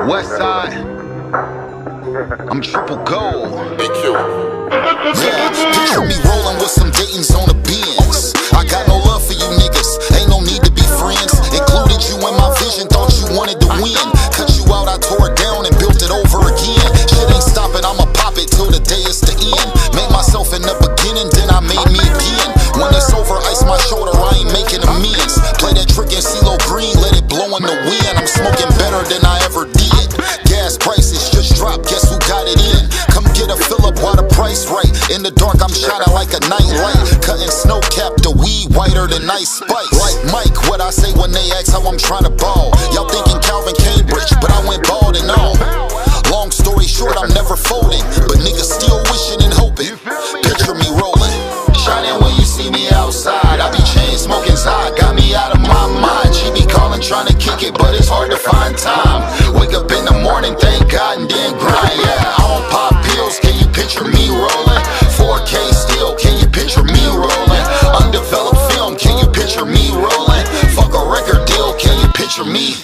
West side, I'm triple gold. Big Q. Yeah, picture me rolling with some Dayton's on the Benz. I got no love for you niggas, ain't no need to be friends. Included you in my vision, thought you wanted to win. Cut you out, I tore it down and built it over again. Shit ain't stopping, I'ma pop it till the day is the end. Made myself in the beginning, then I made me again. When it's over, ice my shoulder, I ain't making amends. Play that trick in CeeLo Green, let it blow in the wind. I'm smoking better than I ever did. Gas prices just dropped, guess who got it in? Come get a fill up while the price right. In the dark, I'm shining like a night light. Cutting snow cap, the weed whiter than ice spice. Like Mike, what I say when they ask how I'm trying to ball. Y'all thinking Calvin Cambridge, but I went bald and all. Long story short, I'm never folding, but niggas still wishing and hoping. Picture me rolling, shining when you see me outside. I be chain smoking Zod, got me out of my mind. She be calling, trying to kick it, but it's hard to find time. Wake up in the morning, thank God, and then grind. Yeah, I don't pop pills, can you picture me rolling? 4K still, can you picture me rolling? Undeveloped film, can you picture me rolling? Fuck a record deal, can you picture me?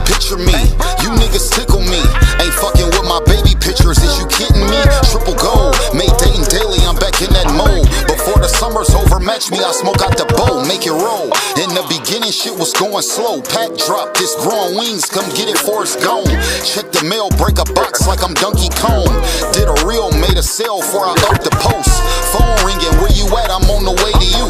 Picture me, you niggas tickle me. Ain't fucking with my baby pictures, is you kidding me? Triple gold, made Dayton daily, I'm back in that mode. Before the summer's over, match me, I smoke out the bowl, make it roll. In the beginning, shit was going slow. Pack drop, this growing wings, come get it before it's gone. Check the mail, break a box like I'm Donkey Kong. Did a reel, made a sale before I up the post. Phone ringing, where you at? I'm on the way to you.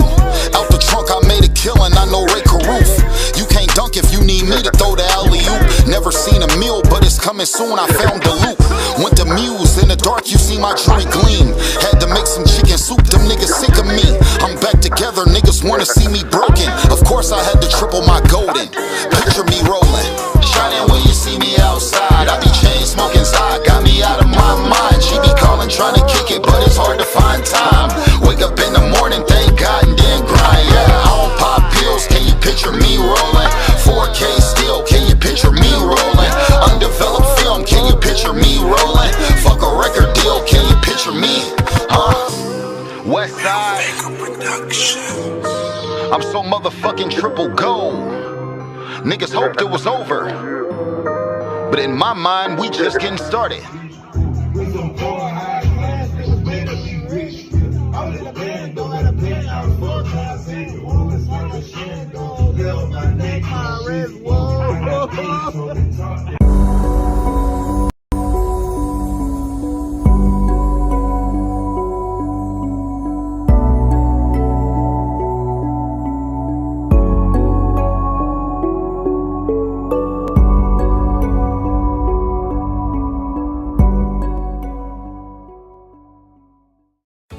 Out the trunk, I made a killing, I know Ray Carruth. You can't dunk if you need me to throw the alley-oop. Never seen a meal, but it's coming soon, I found the loop. Went to Muse, in the dark you see my jewelry gleam. Had to make some chicken soup, them niggas sick of me. I'm back together, niggas wanna see me broken. Of course I had to triple my golden. Picture me rolling, shining when you see me outside. I be chain smoking Zod, got me out of my mind. She be calling, trying to kick it, but it's hard to find time. Wake up in the morning, thank God, and then grind. Yeah, I don't pop pills, can you picture me rolling? 4K still, can you picture me rolling? Undeveloped film, can you picture me rolling? Fuck a record deal, can you picture me? West side, I'm so motherfucking triple gold. Niggas hoped it was over, but in my mind, we just getting started.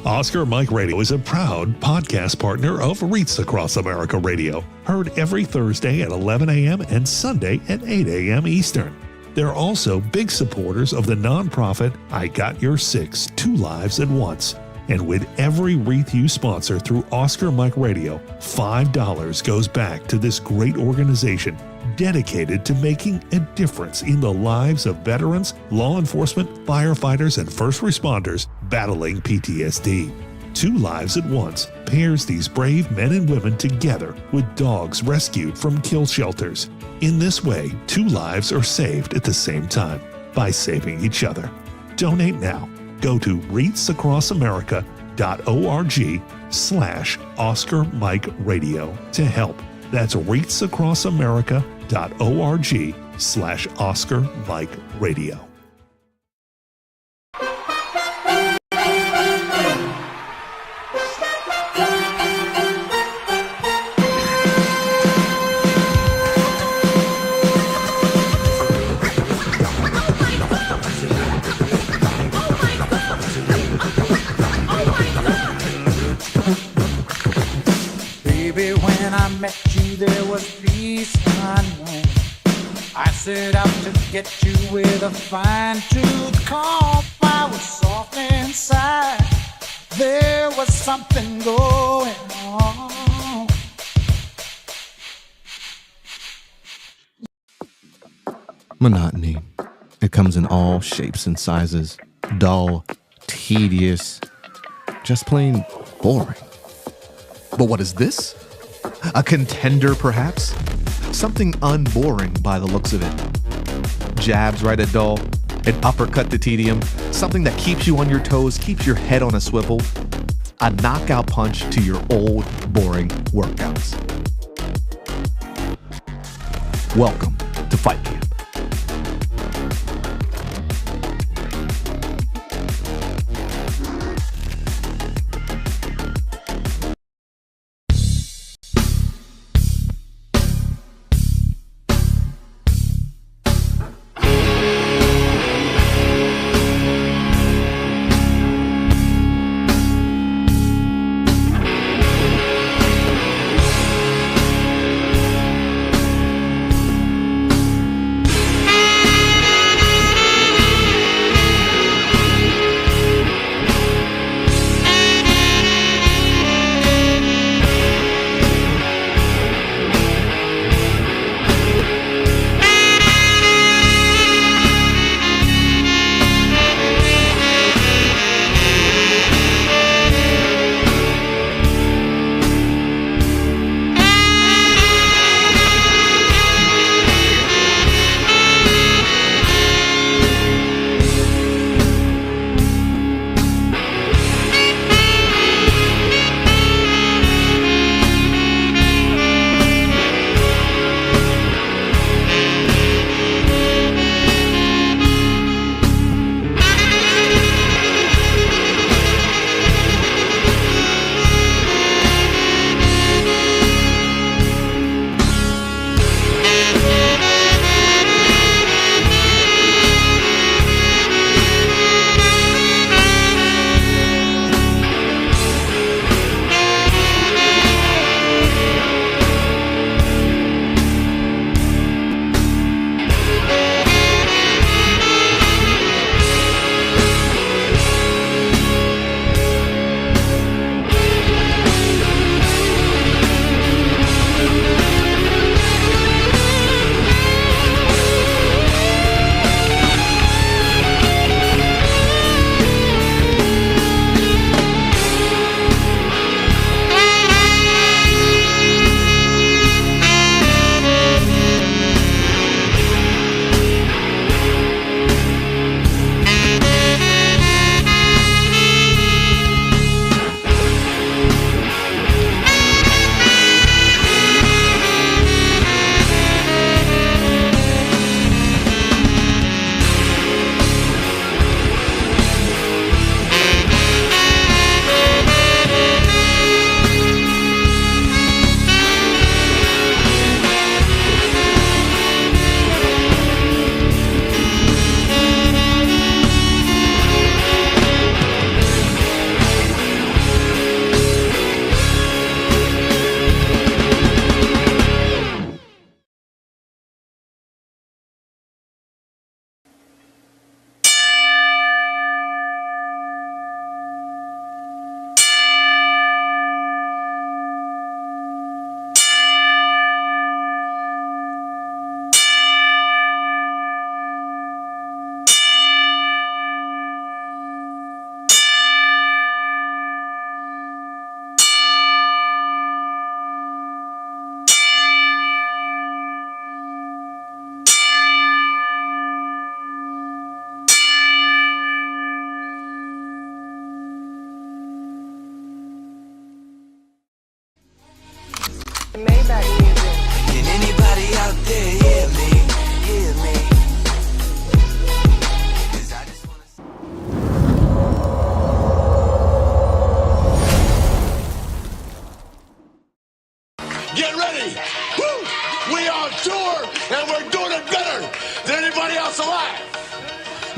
Oscar Mike Radio is a proud podcast partner of Wreaths Across America Radio, heard every Thursday at 11 a.m. and Sunday at 8 a.m. Eastern. They're also big supporters of the nonprofit I Got Your Six, Two Lives at Once. And with every Wreath you sponsor through Oscar Mike Radio, $5 goes back to this great organization dedicated to making a difference in the lives of veterans, law enforcement, firefighters, and first responders battling PTSD. Two Lives at Once pairs these brave men and women together with dogs rescued from kill shelters. In this way, two lives are saved at the same time by saving each other. Donate now. Go to wreathsacrossamerica.org/Oscar Mike Radio to help. That's wreathsacrossamerica.org/Oscar Mike Radio. There was peace unknown. I set out to get you with a fine-tooth comb. I was soft inside. There was something going on. Monotony. It comes in all shapes and sizes. Dull, tedious, just plain boring. But what is this? A contender, perhaps? Something unboring by the looks of it. Jabs right at dull, an uppercut to tedium, something that keeps you on your toes, keeps your head on a swivel, a knockout punch to your old, boring workouts. Welcome to Fight Camp. else alive.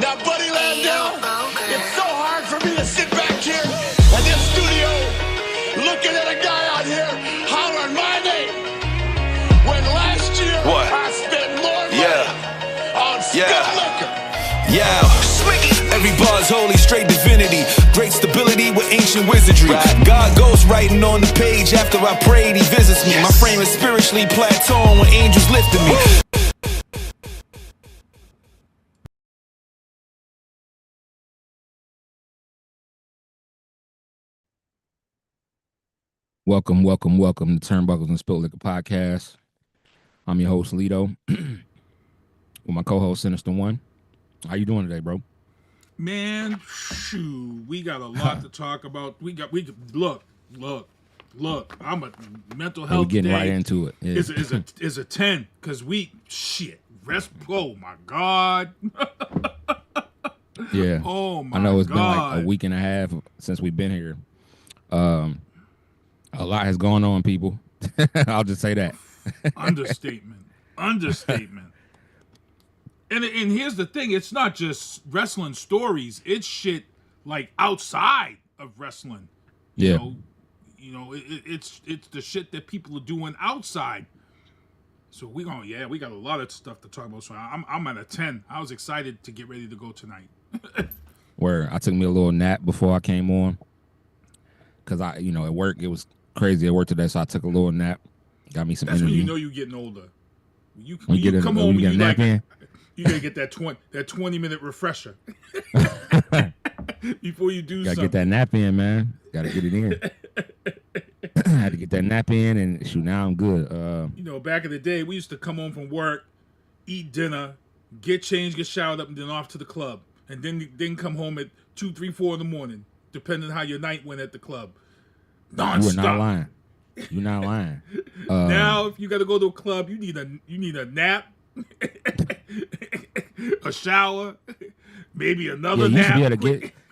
Now, Buddy Landell, it's so hard for me to sit back here in this studio looking at a guy out here hollering my name when last year I spent more money on Spilt liquor. Yeah, every bar's holy, straight divinity. Great stability with ancient wizardry. God goes writing on the page after I prayed, he visits me. My frame is spiritually plateauing when angels lifted me. Welcome to Turnbuckles and Spilt Liquor Podcast. I'm your host, Lito, with my co-host, Sinista1. How you doing today, bro? Man, shoot, we got a lot to talk about. We look. I'm a mental health. We're getting day right into it. Yeah. Is a 10 because rest. Oh my God. Yeah. Oh my God. I know it's been like a week and a half since we've been here. A lot has gone on, people. I'll just say that. Understatement. And here's the thing, it's not just wrestling stories, it's shit like outside of wrestling. You know, it's the shit that people are doing outside. So we got a lot of stuff to talk about. So I'm at a 10. I was excited to get ready to go tonight. Where I took me a little nap before I came on. Cause at work it was crazy at work today, so I took a little nap. Got me some That's energy. when you know you're getting older. You get come home and you nap in. You gotta get that 20-minute refresher before you do Gotta something. get that nap in, man. Gotta get it in. I had to get that nap in, and shoot, now I'm good. Back in the day, we used to come home from work, eat dinner, get changed, get showered up, and then off to the club, and then come home at 2, 3, 4 in the morning, depending on how your night went at the club. Non-stop. You are not lying. You're not lying. Now, if you got to go to a club, you need a nap, a shower, maybe another nap.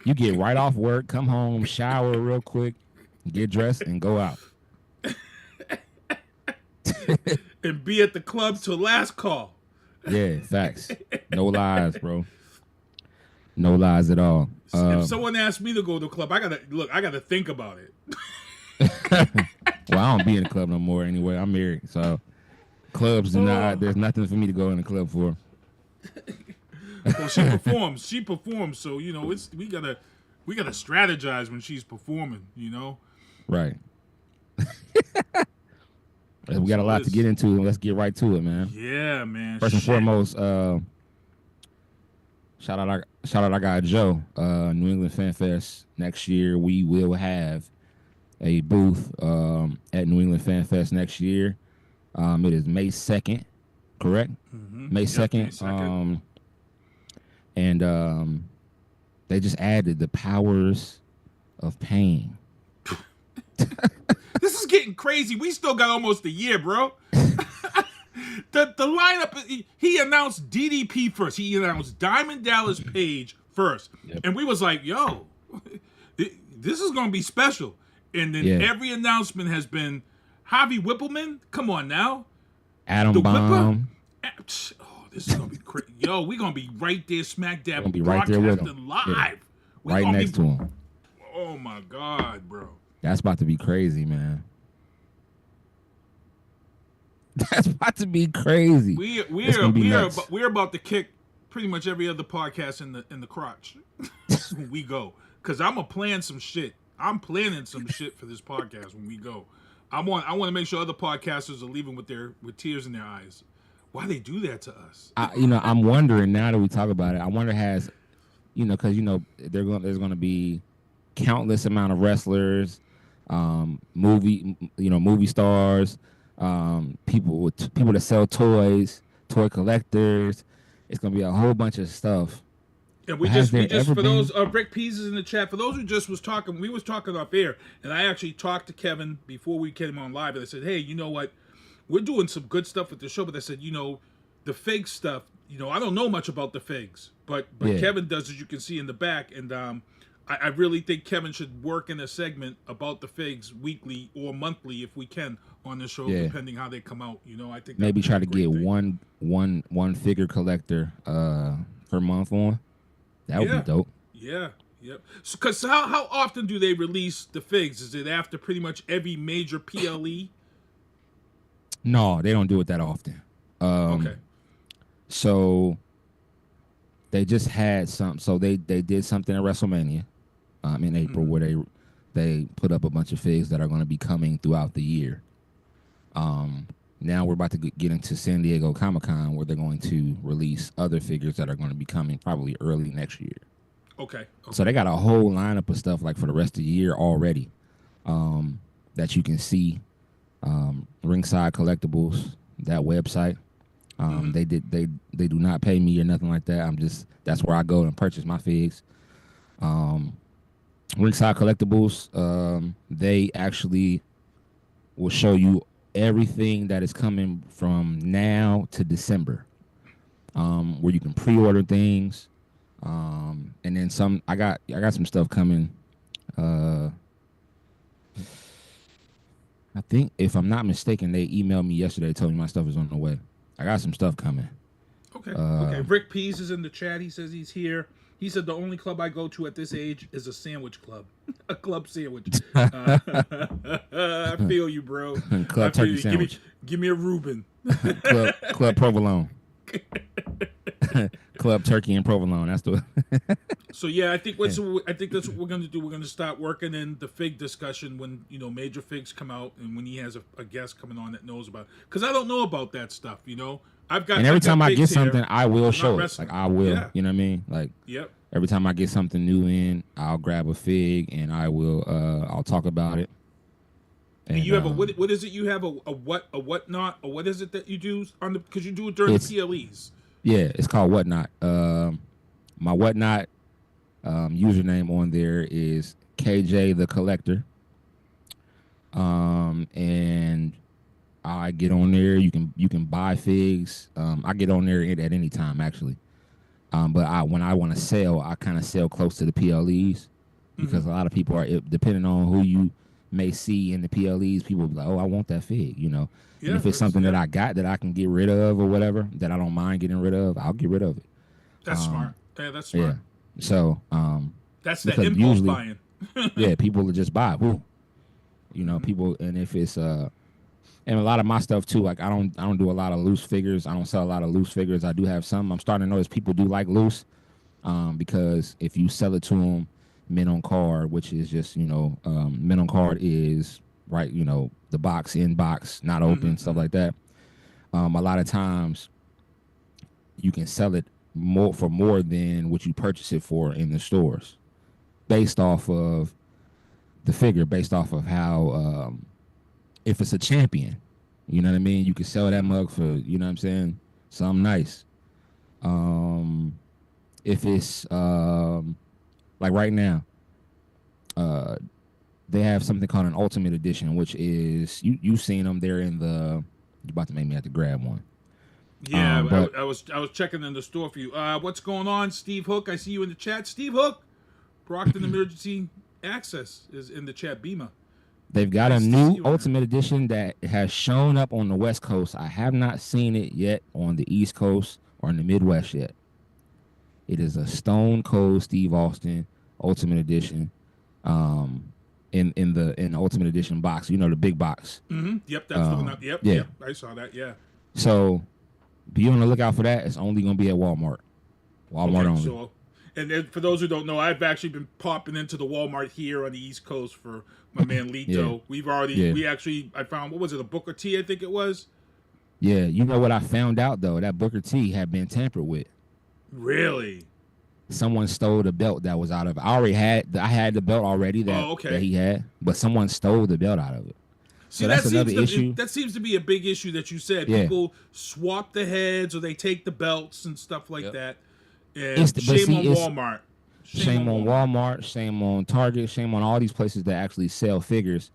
You get right off work, come home, shower real quick, get dressed, and go out. And be at the club till last call. Yeah, facts. No lies, bro. No lies at all. If someone asked me to go to a club, I gotta think about it. Well, I don't be in the club no more anyway. I'm married, so clubs there's nothing for me to go in the club for. Well, she performs, so we gotta strategize when she's performing, Right. We got a lot to get into. Let's get right to it, man. Yeah, man. First and foremost, shout out our guy Joe. New England Fanfest next year. We will have a booth at New England Fanfest next year. It is May 2nd, correct? Mm-hmm. May 2nd. May 2nd. And they just added the powers of pain. This is getting crazy. We still got almost a year, bro. The lineup, he announced DDP first. He announced Diamond Dallas Page first. Yep. And we was like, yo, this is going to be special. And then every announcement has been Javi Whippleman. Come on now. Adam Bomb. Oh, this is going to be crazy. Yo, we're going to be right there, smack dab, gonna be right there with him. Live. Yeah. Right next to him. Oh, my God, bro. That's about to be crazy, man. That's about to be crazy. We're about to kick pretty much every other podcast in the crotch when we go. Because I'm gonna plan some shit. I'm planning some shit for this podcast when we go. I want to make sure other podcasters are leaving with tears in their eyes. Why they do that to us? I'm wondering now that we talk about it. I wonder because there's gonna be countless amount of wrestlers, movie stars, people that sell toys, toy collectors. It's gonna be a whole bunch of stuff. And we just for those Rick Pease is in the chat. For those who just was talking, we was talking off air, and I actually talked to Kevin before we came on live, and I said, hey, you know what? We're doing some good stuff with the show, but I said, the fake stuff, I don't know much about the fakes, but Kevin does, as you can see in the back, and I really think Kevin should work in a segment about the figs weekly or monthly if we can on the show, depending how they come out. I think maybe try to get one figure collector per month on. That would be dope. Yeah. Yep. Because how often do they release the figs? Is it after pretty much every major PLE? No, they don't do it that often. Okay. So they just had some. So they did something at WrestleMania in April where they put up a bunch of figs that are going to be coming throughout the year. Now we're about to get into San Diego Comic-Con where they're going to release other figures that are going to be coming probably early next year. Okay. So they got a whole lineup of stuff like for the rest of the year already that you can see. Ringside Collectibles, that website. They do not pay me or nothing like that. That's where I go and purchase my figs. Ringside Collectibles, they actually will show you everything that is coming from now to December, where you can pre-order things, and then some. I got some stuff coming. I think, if I'm not mistaken, they emailed me yesterday, told me my stuff is on the way. I got some stuff coming. Okay. Okay. Rick Pease is in the chat. He says he's here. He said the only club I go to at this age is a sandwich club, a club sandwich. I feel you, bro. Club turkey sandwich. Give me a Reuben. Club provolone. Club turkey and provolone. That's the. So yeah, I think that's what we're gonna do. We're gonna start working in the fig discussion when major figs come out and when he has a guest coming on that knows about it. Because I don't know about that stuff. Every time I get something, I will show it. Like I will. Yeah. You know what I mean? Like yep. Every time I get something new in, I'll grab a fig and I will. I'll talk about it. And you have what is it? You have a whatnot, or what is it that you do on the? Because you do it during the PLEs. Yeah, it's called Whatnot. My Whatnot username on there is KJ the Collector. And I get on there. You can buy figs. I get on there at any time actually. But when I want to sell, I kind of sell close to the PLEs because a lot of people are, depending on who you may see in the PLEs, people will be like, oh, I want that fig, Yeah, and if it's something that I got that I can get rid of or whatever, that I don't mind getting rid of, I'll get rid of it. That's smart. Yeah, that's smart. Yeah. So, that's the impulse buying. Yeah, people will just buy. Woo. People, and if it's and a lot of my stuff too, like I don't do a lot of loose figures. I don't sell a lot of loose figures. I do have some. I'm starting to notice people do like loose, because if you sell it to them mint on card, which is just mint on card is right, the box in box, not open, stuff like that. A lot of times you can sell it for more than what you purchase it for in the stores, based off of the figure, based off of how if it's a champion, you know what I mean, you can sell that mug for, you know what I'm saying, something nice. If it's like right now, they have something called an Ultimate Edition, which is you've seen them. They're in the. You're about to make me have to grab one. Yeah, I was checking in the store for you. What's going on, Steve Hook? I see you in the chat, Steve Hook. Brockton Emergency Access is in the chat. Bima. They've got a new Ultimate Edition that has shown up on the West Coast. I have not seen it yet on the East Coast or in the Midwest yet. It is a Stone Cold Steve Austin Ultimate Edition. In the Ultimate Edition box, the big box. Mm-hmm. Yep, that's the one. Yep, I saw that. Yeah. So, be on the lookout for that. It's only going to be at Walmart. Walmart only. So, and then for those who don't know, I've actually been popping into the Walmart here on the East Coast for my man Lito. I found, what was it, a Booker T, I think it was. Yeah, you know what I found out though? That Booker T had been tampered with. Really? Someone stole the belt that was out of it. I had the belt already that he had, but someone stole the belt out of it. See, so that's another issue. That seems to be a big issue that you said. Yeah. People swap the heads or they take the belts and stuff like that. And shame on Walmart. Shame on Walmart. Shame on Target. Shame on all these places that actually sell figures.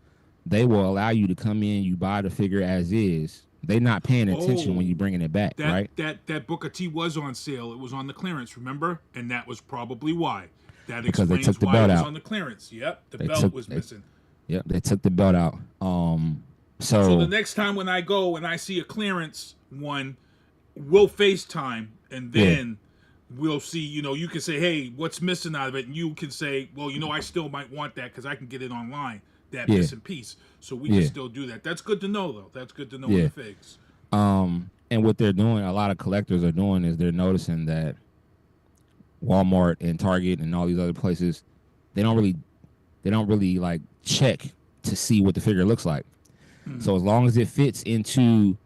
They will allow you to come in, you buy the figure as is. They're not paying attention when you're bringing it back, right? That Booker T was on sale. It was on the clearance, remember? And that was probably why. That because they explains took the why belt it was out. on the clearance. Yep, the belt was missing. Yep, they took the belt out. So the next time when I go and I see a clearance one, we'll FaceTime and then we'll see, you can say, hey, what's missing out of it? And you can say, well, I still might want that because I can get it online, that missing piece. So we can still do that. That's good to know, though. That's good to know in the figs. And what they're doing, a lot of collectors are doing, is they're noticing that Walmart and Target and all these other places, they don't really like check to see what the figure looks like. So as long as it fits into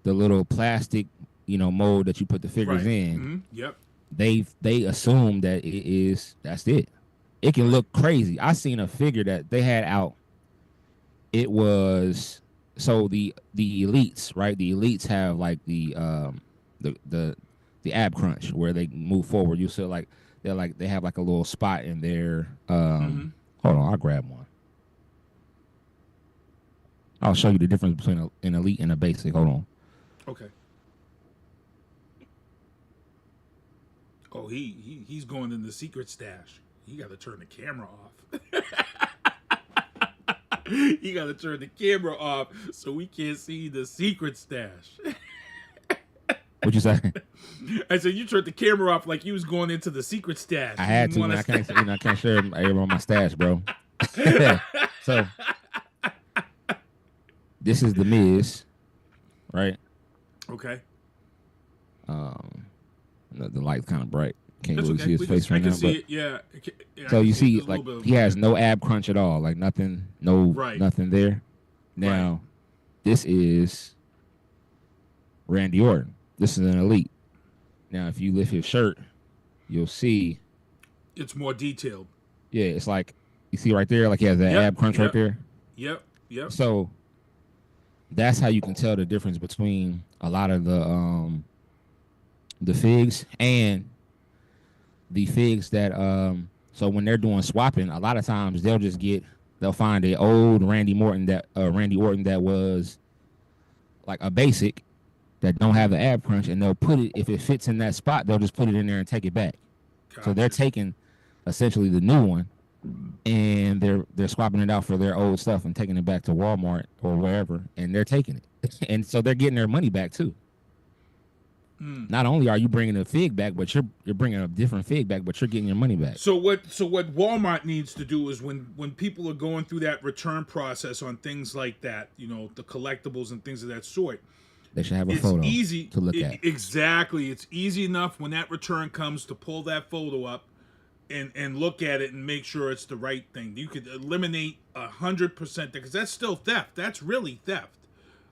the little plastic, mold that you put the figures in, they assume that that's it. It can look crazy. I seen a figure that they had out. It was the elites, right? The elites have like the ab crunch where they move forward. You see they have like a little spot in there. Hold on, I'll grab one. I'll show you the difference between an elite and a basic. Hold on. Okay. Oh, he's going in the secret stash. You got to turn the camera off. You got to turn the camera off so we can't see the secret stash. What'd you say? I said you turned the camera off like you was going into the secret stash. I had to. I can't share everyone my stash, bro. So this is the Miz, right? Okay. The light's kind of bright. Can't really see his face right now. I can see it. Yeah. So you see, like, he has no ab crunch at all. Like nothing there. Now, this is Randy Orton. This is an elite. Now, if you lift his shirt, you'll see it's more detailed. Yeah, it's like you see right there, like he has that ab crunch right there. Yep. So that's how you can tell the difference between a lot of the figs and the figs that so when they're doing swapping, a lot of times they'll find an old Randy Orton that was like a basic that don't have the ab crunch, and they'll put it, if it fits in that spot, they'll just put it in there and take it back. Gotcha. So they're taking essentially the new one and they're swapping it out for their old stuff and taking it back to Walmart or wherever, and they're taking it. And so they're getting their money back too. Not only are you bringing a fig back, but you're bringing a different fig back, but you're getting your money back. So what Walmart needs to do is when people are going through that return process on things like that, the collectibles and things of that sort, they should have a photo to look at. Exactly. It's easy enough when that return comes to pull that photo up and look at it and make sure it's the right thing. You could eliminate 100% because that's still theft. That's really theft.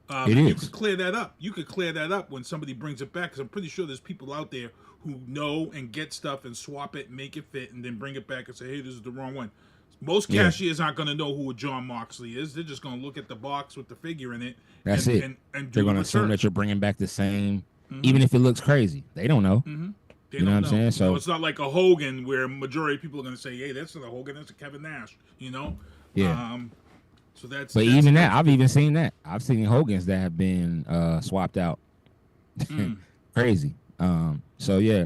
It is. You could clear that up. You could clear that up when somebody brings it back, because I'm pretty sure there's people out there who know and get stuff and swap it, make it fit, and then bring it back and say, hey, this is the wrong one. Most cashiers aren't going to know who a John Moxley is. They're just going to look at the box with the figure in it. That's and, it. And they're going to assume that you're bringing back the same, even if it looks crazy. They don't know. They you know what I'm saying? So it's not like a Hogan where majority of people are going to say, hey, that's not a Hogan, that's a Kevin Nash, Yeah. So that's. But even that, I've even seen that. I've seen Hogans that have been swapped out. Crazy. So yeah,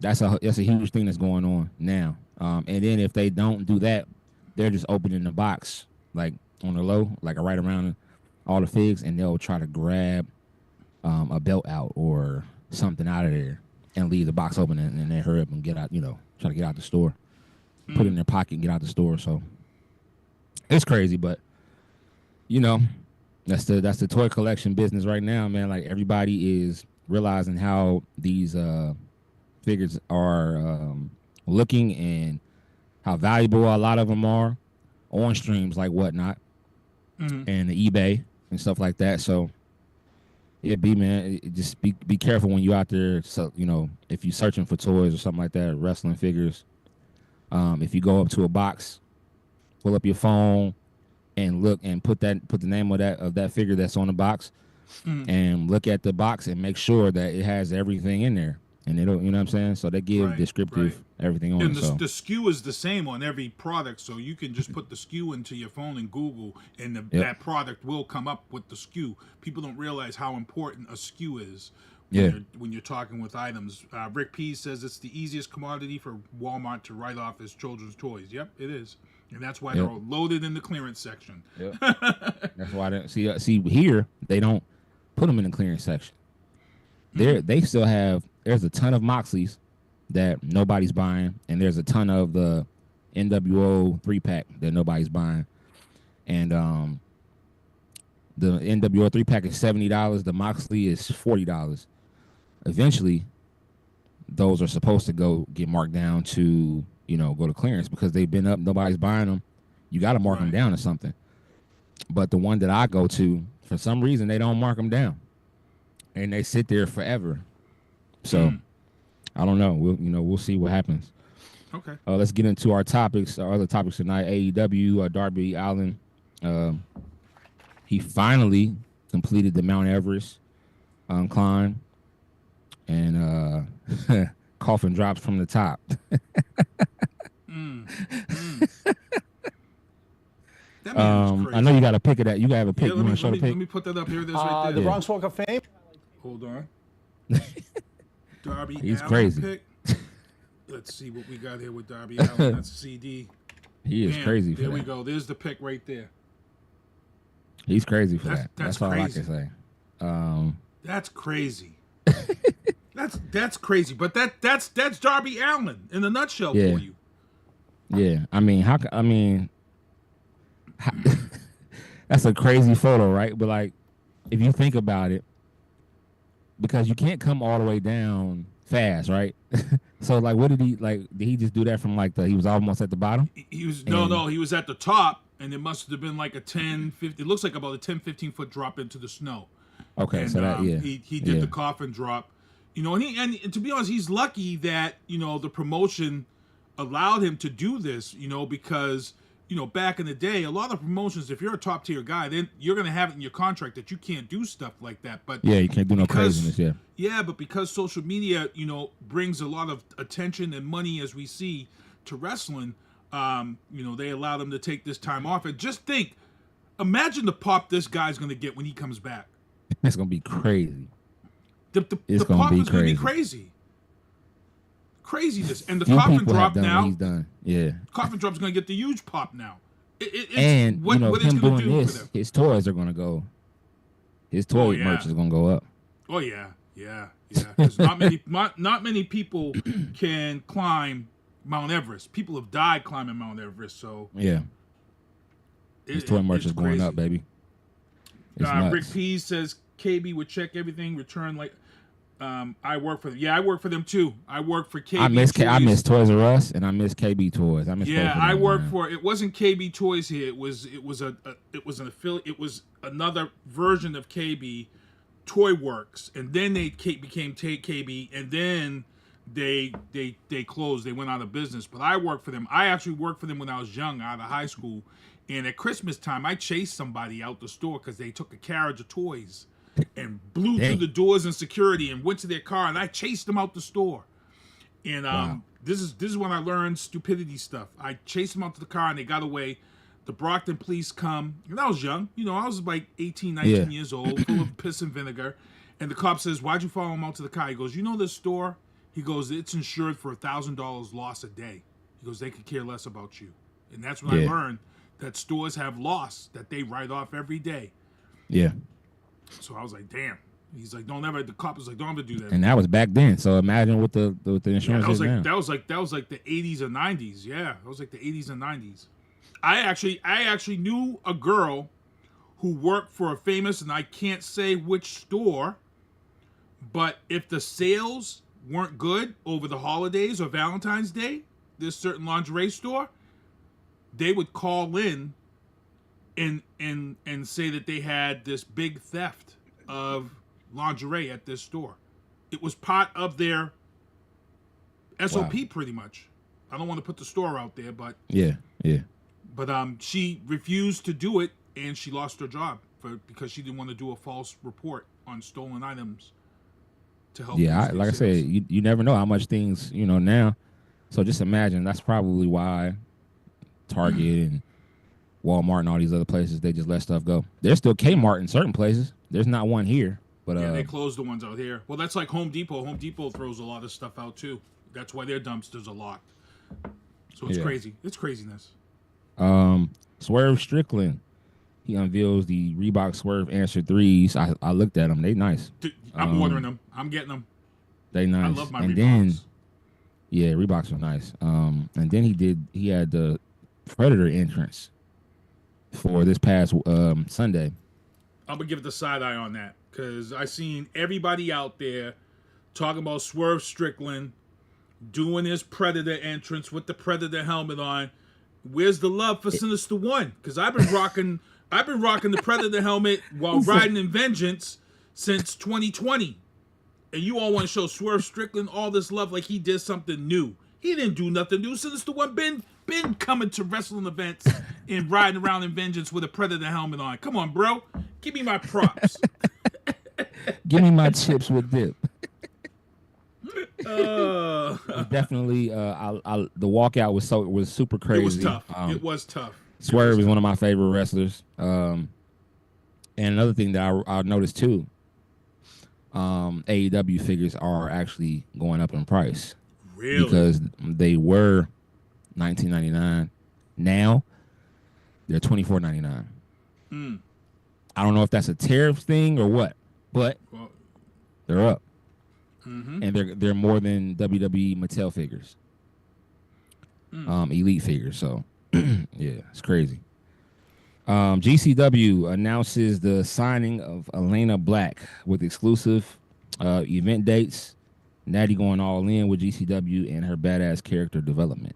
that's a huge thing that's going on now. And then if they don't do that, they're just opening the box like on the low, like right around all the figs, and they'll try to grab a belt out or something out of there and leave the box open, and then they hurry up and get out. Try to get out the store, put it in their pocket, and get out the store. So. It's crazy, but that's the toy collection business right now, man. Like everybody is realizing how these figures are looking and how valuable a lot of them are on streams like Whatnot and the eBay and stuff like that. So yeah, just be careful when you're out there. So if you're searching for toys or something like that, wrestling figures. If you go up to a box, pull up your phone and look and put the name of that figure that's on the box and look at the box and make sure that it has everything in there. And it'll, you know what I'm saying? So they give descriptive everything on it. And the SKU is the same on every product, so you can just put the SKU into your phone and Google, and that product will come up with the SKU. People don't realize how important a SKU is When you're talking with items. Rick P says it's the easiest commodity for Walmart to write off as children's toys. Yep, it is. And that's why they're all loaded in the clearance section. Yep. That's why they see here they don't put them in the clearance section. They still have, there's a ton of Moxleys that nobody's buying, and there's a ton of the NWO 3-pack that nobody's buying. And the NWO 3-pack is $70. The Moxley is $40. Eventually, those are supposed to get marked down to, go to clearance because they've been up. Nobody's buying them. You got to mark them down or something. But the one that I go to, for some reason, they don't mark them down, and they sit there forever. So I don't know. We'll see what happens. Okay. Let's get into our topics. Our other topics tonight. AEW. Darby Allin. He finally completed the Mount Everest climb, and Coffin drops from the top. That man is crazy. I know you got a pick of that. You got to have a pick. Yeah, You want to show the pick? Let me put that up here. This right there. The Bronx Walk of Fame. Hold on. Darby He's Allin crazy. Pick. Let's see what we got here with Darby Allin. That's CD. He is crazy for there that. we go. There's the pick right there. He's crazy for that. That's all crazy. I can say. That's crazy. that's crazy. But that's Darby Allin in a nutshell for you. Yeah. I mean, that's a crazy photo, right? But like, if you think about it, because you can't come all the way down fast, right? So like, what did he like? Did he just do that from like he was almost at the bottom? He was he was at the top, and it must have been like a 10, 15. It looks like about a 10, 15 foot drop into the snow. Okay, and, so that he did the coffin drop, and to be honest, he's lucky that the promotion allowed him to do this, because back in the day, a lot of promotions, if you're a top tier guy, then you're gonna have it in your contract that you can't do stuff like that. But you can't do no craziness. Yeah, but because social media, brings a lot of attention and money, as we see, to wrestling, they allowed him to take this time off. And just imagine the pop this guy's gonna get when he comes back. It's gonna be crazy. The pop is gonna be crazy. Craziness. And the coffin drop now. He's done. Yeah. Coffin drop's gonna get the huge pop now. And what him it's gonna doing do this, for them. his toys are gonna go. His toy merch is gonna go up. Oh yeah. Because not many people can climb Mount Everest. People have died climbing Mount Everest. So yeah, his toy merch is going up, baby. Rick P says KB would check everything, return like. I work for them. Yeah, I work for them too. I work for KB. I miss Toys R Us and I miss KB Toys. I miss both of them, I work for. It wasn't KB Toys here. It was an affiliate. It was another version of KB, Toy Works, and then they became KB, and then they closed. They went out of business. But I worked for them. I actually worked for them when I was young, out of high school, and at Christmas time, I chased somebody out the store because they took a carriage of toys and blew through the doors and security and went to their car, and I chased them out the store. And this is when I learned stupidity stuff. I chased them out to the car, and they got away. The Brockton police come, and I was young. I was like 18, 19 years old, full of piss and vinegar. And the cop says, "Why'd you follow him out to the car?" He goes, this store? He goes, "It's insured for $1,000 loss a day." He goes, "They could care less about you." And that's when I learned that stores have loss that they write off every day. Yeah. So I was like, damn. He's like, the cop was like, don't ever do that. And that was back then. So imagine what the insurance that was is now. That was like the 80s and 90s. Yeah, that was like the 80s and 90s. I actually knew a girl who worked for a famous, and I can't say which store, but if the sales weren't good over the holidays or Valentine's Day, this certain lingerie store, they would call in and say that they had this big theft of lingerie at this store. It was part of their SOP pretty much. I don't want to put the store out there, but yeah. But she refused to do it, and she lost her job because she didn't want to do a false report on stolen items to help. Yeah, like I said, you never know how much things now. So just imagine that's probably why Target and Walmart and all these other places, they just let stuff go. There's still Kmart in certain places. There's not one here, But yeah, they closed the ones out here. Well, that's like Home Depot. Home Depot throws a lot of stuff out too. That's why their dumpsters are locked. So it's crazy. It's craziness. Swerve Strickland. He unveils the Reebok Swerve Answer 3s. I looked at them. They nice. Dude, I'm ordering them. I'm getting them. They nice. I love my and Reeboks. Then, yeah, Reeboks are nice. And then he had the Predator entrance for this past Sunday. I'm gonna give it the side eye on that because I seen everybody out there talking about Swerve Strickland doing his Predator entrance with the Predator helmet on. Where's the love for Sinista1? Because I've been rocking the Predator helmet while riding in Vengeance since 2020. And you all want to show Swerve Strickland all this love like he did something new. He didn't do nothing new. Sinista1 been coming to wrestling events and riding around in Vengeance with a Predator helmet on. Come on, bro. Give me my props. Give me my chips with dip. Definitely, the walkout was super crazy. It was tough. It was tough. Swerve is one of my favorite wrestlers. And another thing that I noticed too, AEW figures are actually going up in price. Really? Because they were $19.99. Now they're $24.99. I don't know if that's a tariff thing or what, but they're up. Mm-hmm. And they're more than WWE Mattel figures. Elite figures. So yeah, it's crazy. GCW announces the signing of Elayna Black with exclusive event dates. Natty going all in with GCW and her badass character development.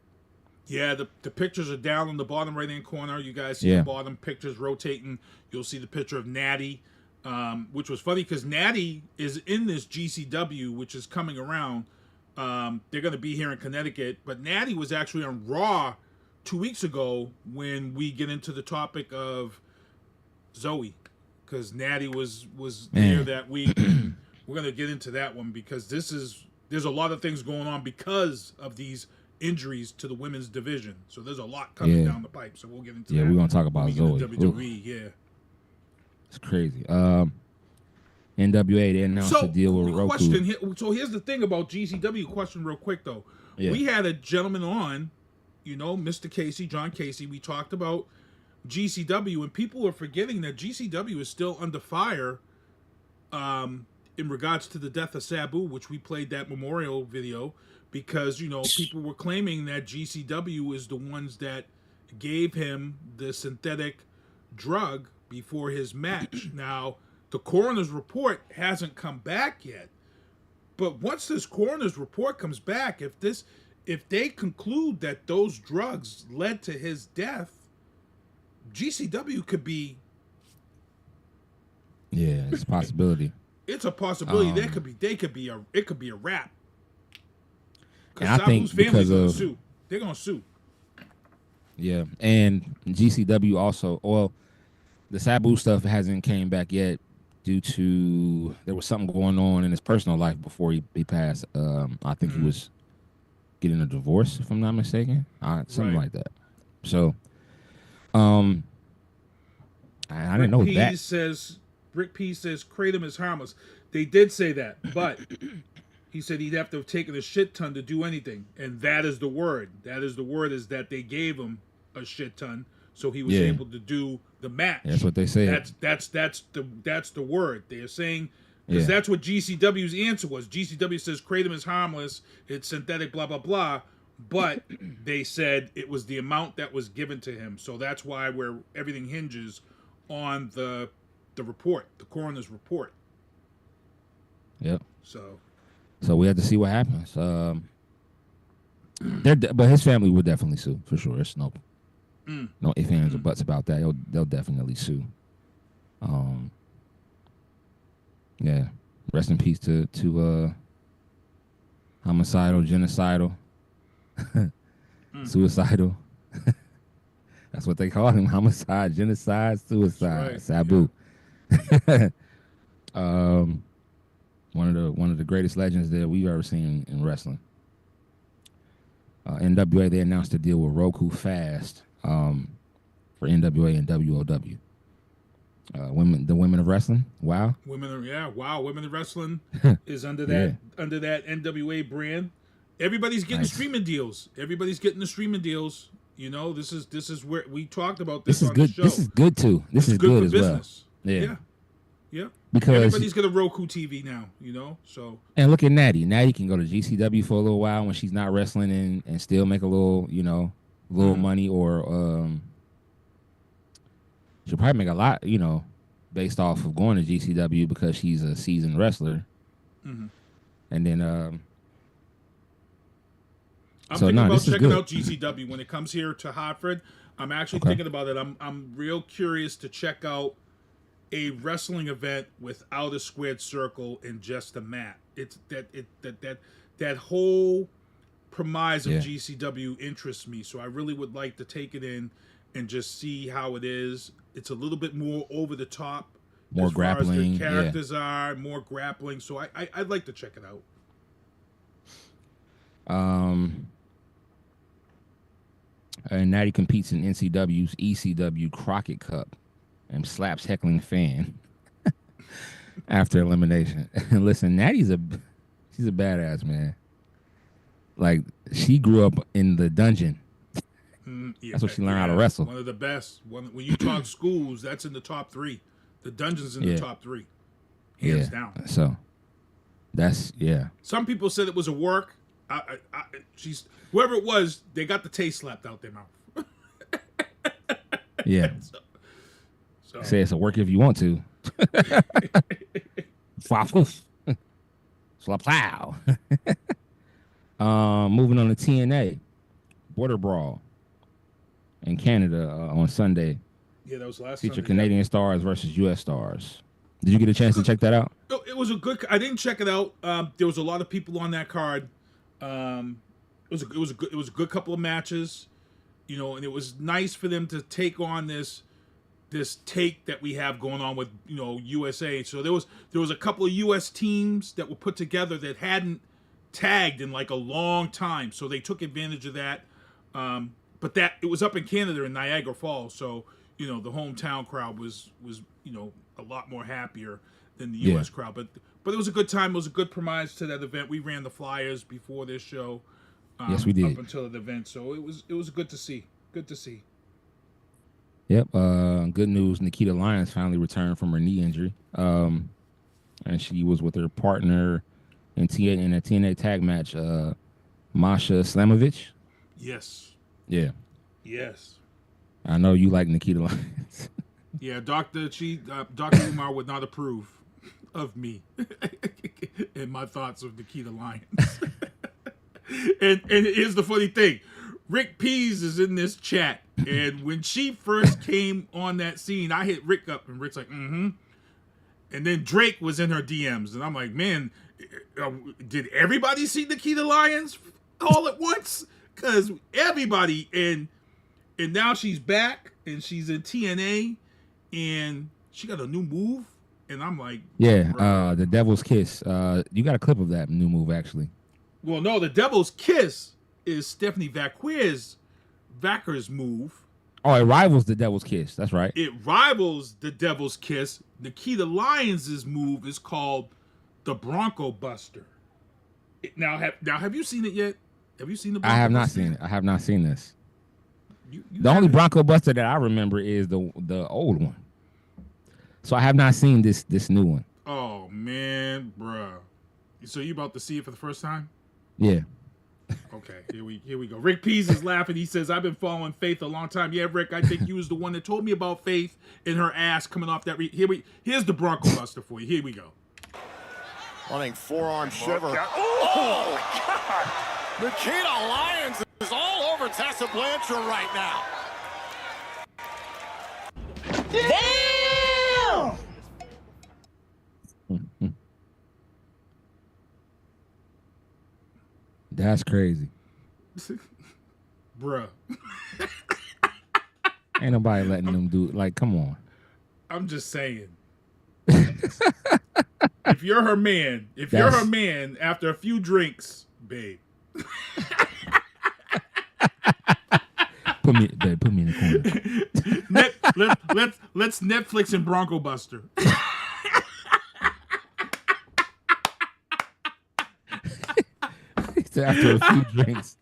Yeah, the pictures are down on the bottom right-hand corner. You guys see the bottom pictures rotating. You'll see the picture of Natty, which was funny because Natty is in this GCW, which is coming around. They're going to be here in Connecticut. But Natty was actually on Raw 2 weeks ago when we get into the topic of Zoe. Because Natty was there that week. We're going to get into that one because there's a lot of things going on because of these injuries to the women's division. So there's a lot coming down the pipe. So we'll get into that. Yeah, we're going to talk about Zoe. WWE, yeah. It's crazy. NWA, they announced a deal with Roku. So here's the thing about GCW. Question real quick, though. Yeah. We had a gentleman on, Mr. Casey, John Casey. We talked about GCW, and people are forgetting that GCW is still under fire in regards to the death of Sabu, which we played that memorial video, because, people were claiming that GCW is the ones that gave him the synthetic drug before his match. Now, the coroner's report hasn't come back yet, but once this coroner's report comes back, if they conclude that those drugs led to his death, GCW could be. Yeah, it's a possibility. It's a possibility. It could be a wrap. And I think because they're gonna sue. Yeah, and GCW also. The Sabu stuff hasn't came back yet due to there was something going on in his personal life before he passed. I think he was getting a divorce, if I'm not mistaken, something like that. So, I didn't know that. Rick P says Kratom is harmless. They did say that, but he said he'd have to have taken a shit ton to do anything, and that is the word. That is the word, is that they gave him a shit ton, so he was able to do the match. That's what they say. That's the word. They are saying, because that's what GCW's answer was. GCW says Kratom is harmless, it's synthetic, blah blah blah, but they said it was the amount that was given to him. So that's why everything hinges on the report, the coroner's report. Yep. So we have to see what happens. But his family would definitely sue for sure. It's no ifs, ands, or buts about that. They'll definitely sue. Yeah. Rest in peace to homicidal, genocidal, suicidal. That's what they call him: homicide, genocide, suicide. Right. Sabu. One of the greatest legends that we've ever seen in wrestling. NWA, they announced a deal with Roku Fast for NWA and WOW. The women of wrestling. Wow. Women of wrestling is under that NWA brand. Everybody's getting streaming deals. Everybody's getting the streaming deals. You know, this is where we talked about this on good. the show. This is good too. This is good for as business. Well. Yeah. Because everybody's got a Roku TV now, you know. So and look at Natty. Natty can go to GCW for a little while when she's not wrestling and still make a little, you know, money, or she'll probably make a lot, you know, based off of going to GCW because she's a seasoned wrestler. Mm-hmm. And then I'm thinking about checking out GCW when it comes here to Hartford. I'm actually thinking about it. I'm real curious to check out a wrestling event without a squared circle and just a mat. It's that whole premise of GCW interests me. So I really would like to take it in and just see how it is. It's a little bit more over the top, more as grappling. Far as the characters are more grappling. So I'd like to check it out. And Natty competes in NCW's ECW Crockett Cup and slaps heckling fan after elimination. And listen, she's a badass, man. Like, she grew up in the dungeon. That's what she learned how to wrestle. One of the best. When you talk schools, that's in the top 3. The dungeon's in the top 3, hands down. So that's Some people said it was a work. She's whoever it was. They got the taste slapped out their mouth. Yeah. So. Say it's a work if you want to. Slap-plow. Moving on to TNA, Border Brawl in Canada on Sunday. Yeah, that was last Feature Sunday. Canadian stars versus U.S. stars. Did you get a chance to check that out? It was a good. I didn't check it out. There was a lot of people on that card. It was a good couple of matches, you know, and it was nice for them to take on this take that we have going on with, you know, USA. So there was a couple of US teams that were put together that hadn't tagged in like a long time, so they took advantage of that. But that it was up in Canada in Niagara Falls, so you know the hometown crowd was you know a lot more happier than the US crowd. But it was a good time. It was a good premise to that event. We ran the flyers before this show. Yes, we did. Up until the event, so it was good to see. Good to see. Yep. Good news. Nikita Lyons finally returned from her knee injury. And she was with her partner in a TNA tag match, Masha Slamovich. Yes. Yeah. Yes. I know you like Nikita Lyons. Yeah, Dr. Umar would not approve of me and my thoughts of Nikita Lyons. and here's the funny thing. Rick Pease is in this chat, and when she first came on that scene, I hit Rick up, and Rick's like, mm-hmm. And then Drake was in her DMs, and I'm like, man, did everybody see Nikita Lyons all at once? Because everybody, and now she's back, and she's in TNA, and she got a new move, and I'm like, yeah, the Devil's Kiss. You got a clip of that new move, actually. Well, no, the Devil's Kiss is Stephanie Vacquer's move. Oh, it rivals the Devil's Kiss. That's right. It rivals the Devil's Kiss. Nikita Lyons' move is called the Bronco Buster. Now, have you seen it yet? Have you seen the Bronco I have not Buster? seen it. I have not seen this. You the only Bronco Buster that I remember is the old one. So I have not seen this new one. Oh, man, bruh. So you about to see it for the first time? Yeah. Okay, here we go. Rick Pease is laughing. He says, I've been following Faith a long time. Yeah, Rick, I think you was the one that told me about Faith and her ass coming off that. Here's the Bronco Buster for you. Here we go. Running forearm shiver. Oh, God. Nikita Lyons is all over Tessa Blanchard right now. Damn! That's crazy. Bruh. Ain't nobody letting them do it. Like, come on. I'm just saying. If you're her man, after a few drinks, babe. Put me in the corner. let's Netflix and Bronco Buster. After a few drinks,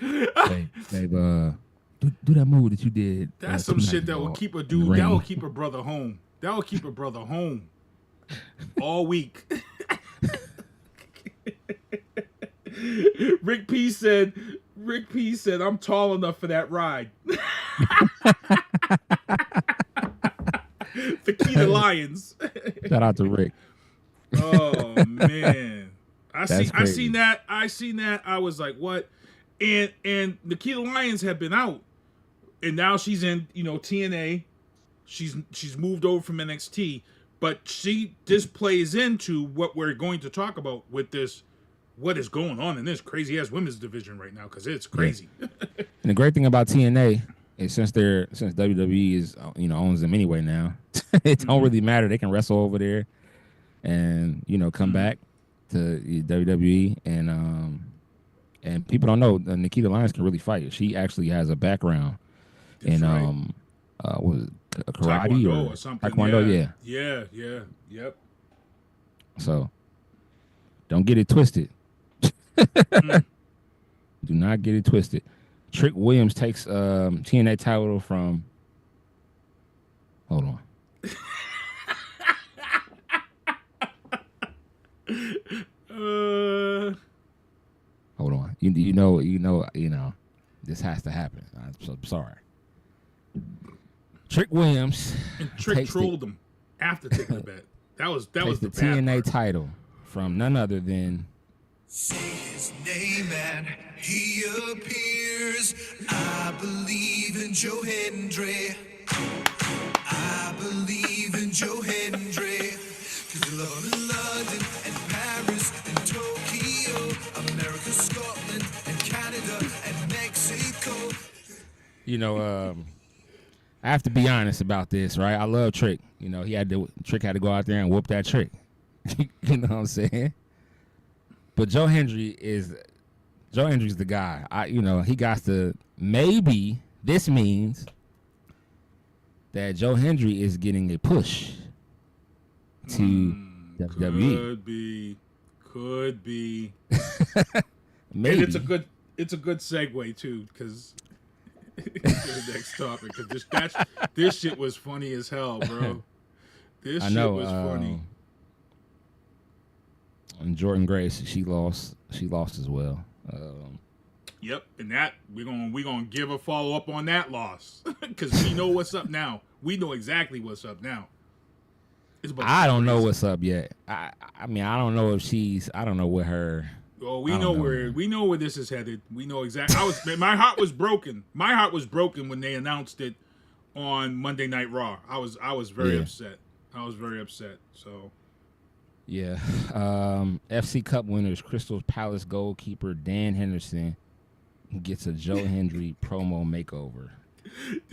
babe, do that move that you did. That's some shit that will keep a dude. That will keep a brother home. That will keep a brother home all week. Rick P said, I'm tall enough for that ride. The key to Lions. Shout out to Rick. Oh man. I seen that. I was like, what? And Nikita Lyons had been out. And now she's in, TNA. She's moved over from NXT. But this plays into what we're going to talk about with this, what is going on in this crazy ass women's division right now, because it's crazy. Yeah. And the great thing about TNA is since WWE is owns them anyway now, it don't really matter. They can wrestle over there and come back to WWE, and people don't know Nikita Lyons can really fight. She actually has a background in was it karate or something. Taekwondo, yeah, yep. So don't get it twisted. Do not get it twisted. Trick Williams takes TNA title from. Hold on. Hold on. You know. This has to happen. I'm sorry. Trick Williams. And Trick trolled him after taking the bet. That was the TNA title from none other than. Say his name and he appears. I believe in Joe Hendry. I believe in Joe Hendry. 'Cause I love him in London and Paris and Tokyo, America, Scotland and Canada and Mexico. I have to be honest about this, right? I love Trick. Trick had to go out there and whoop that Trick. You know what I'm saying? But Joe Hendry's the guy. He got to, maybe this means that Joe Hendry is getting a push to WWE. Could be. Maybe. And it's a good segue too, because to the next topic, because this shit was funny as hell, bro. This shit was funny. And Jordan Grace, she lost as well. Yep, and that we're gonna give a follow up on that loss, because we know what's up now. We know exactly what's up now. I don't know what's up yet. I mean, I don't know if I don't know where her. Oh, we know where this is headed. We know exactly. My heart was broken. My heart was broken when they announced it on Monday Night Raw. I was very upset. I was very upset. So. Yeah. FC Cup winners, Crystal Palace goalkeeper Dan Henderson gets a Joe Hendry promo makeover.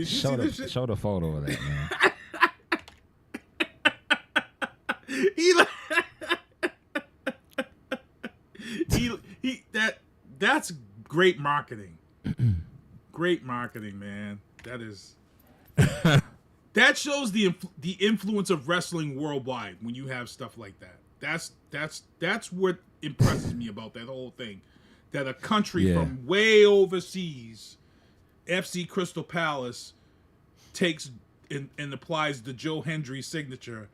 Show the photo of that, man. That's great marketing. Great marketing, man. That is that shows the influence of wrestling worldwide when you have stuff like that. That's what impresses me about that whole thing. That a country from way overseas, FC Crystal Palace, takes and applies the Joe Hendry signature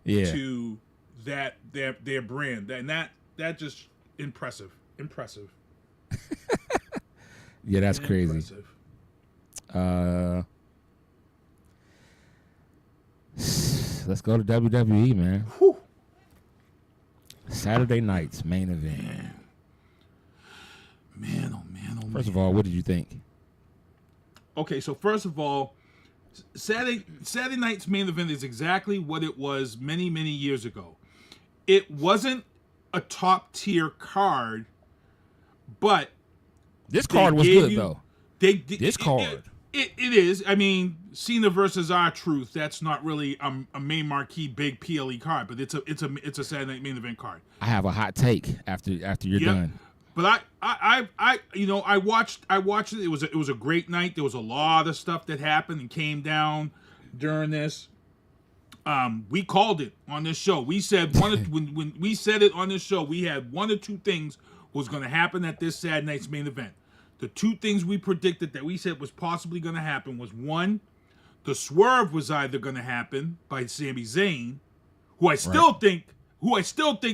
to that their brand. And that just impressive. Yeah, that's crazy. Let's go to WWE, man. Whew. Saturday night's main event. Man. First of all, what did you think? Okay, so first of all, Saturday night's main event is exactly what it was many, many years ago. It wasn't a top tier card, but this card was good though. This card. It is. I mean, Cena versus R-Truth. That's not really a main marquee big PLE card, but it's a Saturday night main event card. I have a hot take after you're done. But I watched it. It was a great night. There was a lot of stuff that happened and came down. during this. We called it on this show. We said when we said it on this show, we had one or two things was going to happen at this Saturday night's main event. The two things we predicted that we said was possibly going to happen was, one, the swerve was either going to happen by Sami Zayn, who I still think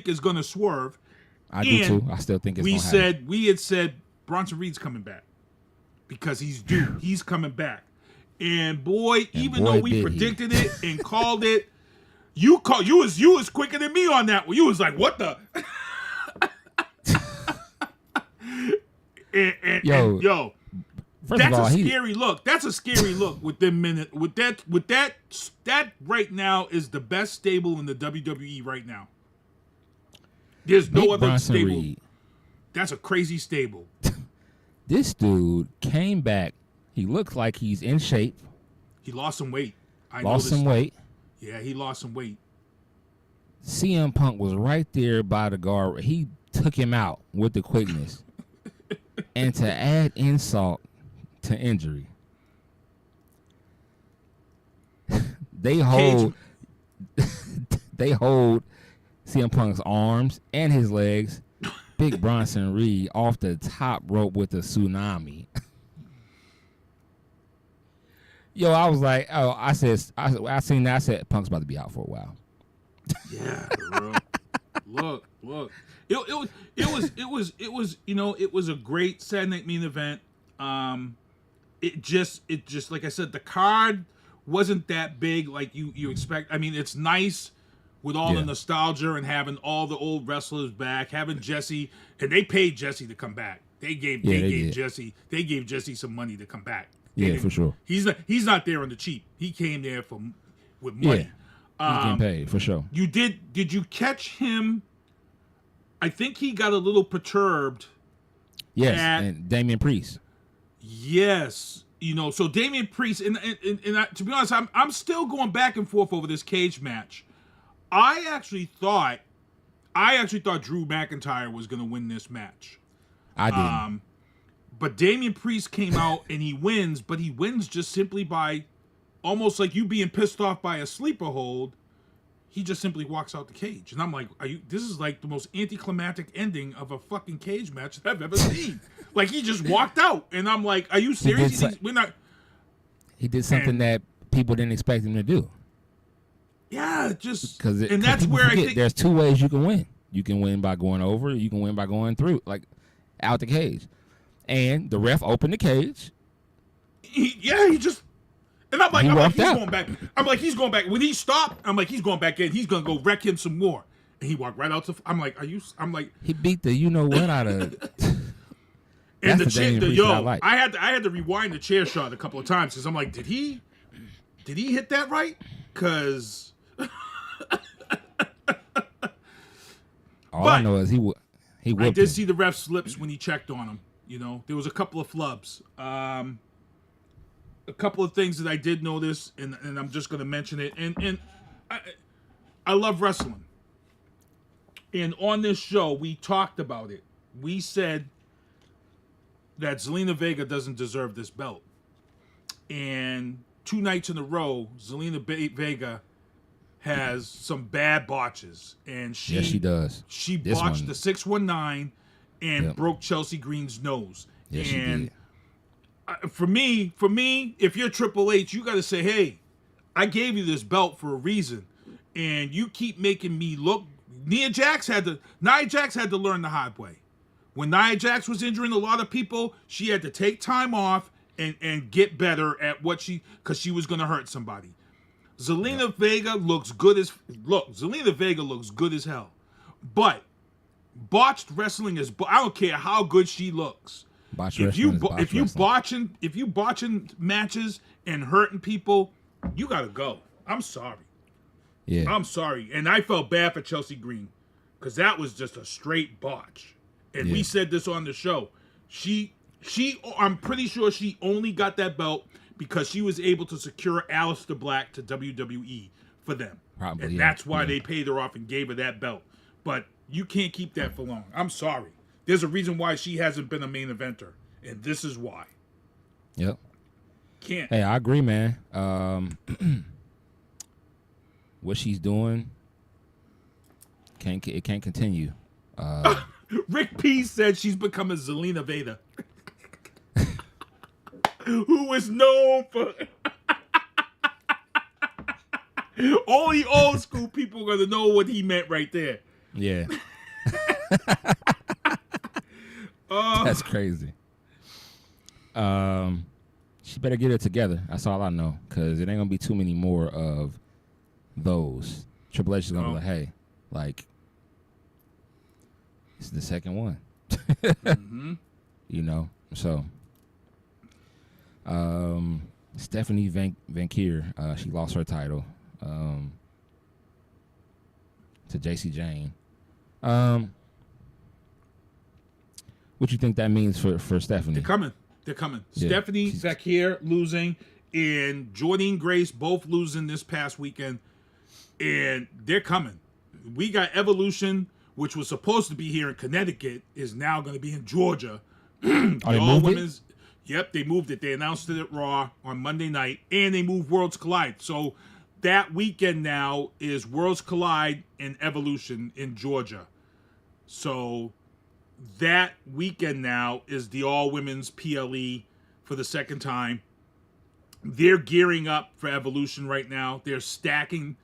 is going to swerve. I do too. I still think it's going to happen. We had said Bronson Reed's coming back because he's due. He's coming back. And boy, though we predicted it and called it, you was quicker than me on that one. You was like, what the? Yo, that's a scary look. That's a scary look with them minute. With that right now is the best stable in the WWE right now. There's no other Bronson stable. Reed. That's a crazy stable. This dude came back. He looks like he's in shape. He lost some weight. Lost some weight. Yeah, he lost some weight. CM Punk was right there by the guard. He took him out with the quickness. And to add insult to injury, they hold CM Punk's arms and his legs, Big Bronson Reed, off the top rope with a tsunami. Yo, I was like, I seen that. I said, Punk's about to be out for a while. Yeah, bro. Look. It was a great Saturday Night Main Event. It just like I said, the card wasn't that big like you expect. I mean, it's nice with all the nostalgia and having all the old wrestlers back, having Jesse, and they paid Jesse to come back. They gave Jesse some money to come back. Yeah, for sure. He's not there on the cheap. He came there with money. Yeah, he's getting paid for sure. Did you catch him? I think he got a little perturbed. Yes, and Damian Priest. Yes, so Damian Priest, and to be honest, I'm still going back and forth over this cage match. I actually thought Drew McIntyre was going to win this match. I didn't. But Damian Priest came out and he wins, but he wins just simply by almost like you being pissed off by a sleeper hold. He just simply walks out the cage. And I'm like, this is like the most anticlimactic ending of a fucking cage match that I've ever seen. Like, he just walked out. And I'm like, are you serious? He did something that people didn't expect him to do. Yeah, and that's where I think there's two ways you can win. You can win by going over, you can win by going through, like out the cage. And the ref opened the cage. He just. And I'm like, he's going back. I'm like, he's going back. When he stopped, I'm like, he's going back in. He's going to go wreck him some more. And he walked right out to. I'm like, he beat the what out of. And the chair, I had to rewind the chair shot a couple of times because I'm like, did he hit that right? Because. All I know is he whipped I did see the ref slips when he checked on him. There was a couple of flubs. A couple of things that I did notice, and I'm just going to mention it. And I love wrestling. And on this show, we talked about it. We said that Zelina Vega doesn't deserve this belt. And 2 nights in a row, Zelina Vega has some bad botches. And she does. She botched the 619 and broke Chelsea Green's nose. Yes, she did. For me, if you're Triple H, you got to say, hey, I gave you this belt for a reason, and you keep making me look. Nia Jax had to learn the hard way. When Nia Jax was injuring a lot of people, she had to take time off and get better at because she was going to hurt somebody. Zelina Vega looks good as hell, but botched wrestling is. I don't care how good she looks. If you botching matches and hurting people, you gotta go. I'm sorry. Yeah, I'm sorry, and I felt bad for Chelsea Green because that was just a straight botch. And we said this on the show. I'm pretty sure she only got that belt because she was able to secure Aleister Black to WWE for them, and that's why they paid her off and gave her that belt. But you can't keep that for long. I'm sorry. There's a reason why she hasn't been a main eventer, and this is why. Yep. Can't. Hey, I agree, man. What she's doing can't continue. Rick P said she's become a Zelina Veda, who is known for. Only old school people are gonna know what he meant right there. Yeah. That's crazy. She better get it together. That's all I know, because it ain't gonna be too many more of those. Triple H is gonna be like, hey, like, this is the second one. Mm-hmm. You know, so Stephanie Van Kier, she lost her title to JC Jane. What you think that means for Stephanie? They're coming. Yeah. Stephanie Zakir losing and Jordynne Grace both losing this past weekend, and they're coming. We got Evolution, which was supposed to be here in Connecticut, is now going to be in Georgia. They moved it? Yep, they moved it. They announced it at Raw on Monday night, and they moved Worlds Collide. So that weekend now is Worlds Collide and Evolution in Georgia. So that weekend now is the all-women's PLE for the second time. They're gearing up for Evolution right now. They're stacking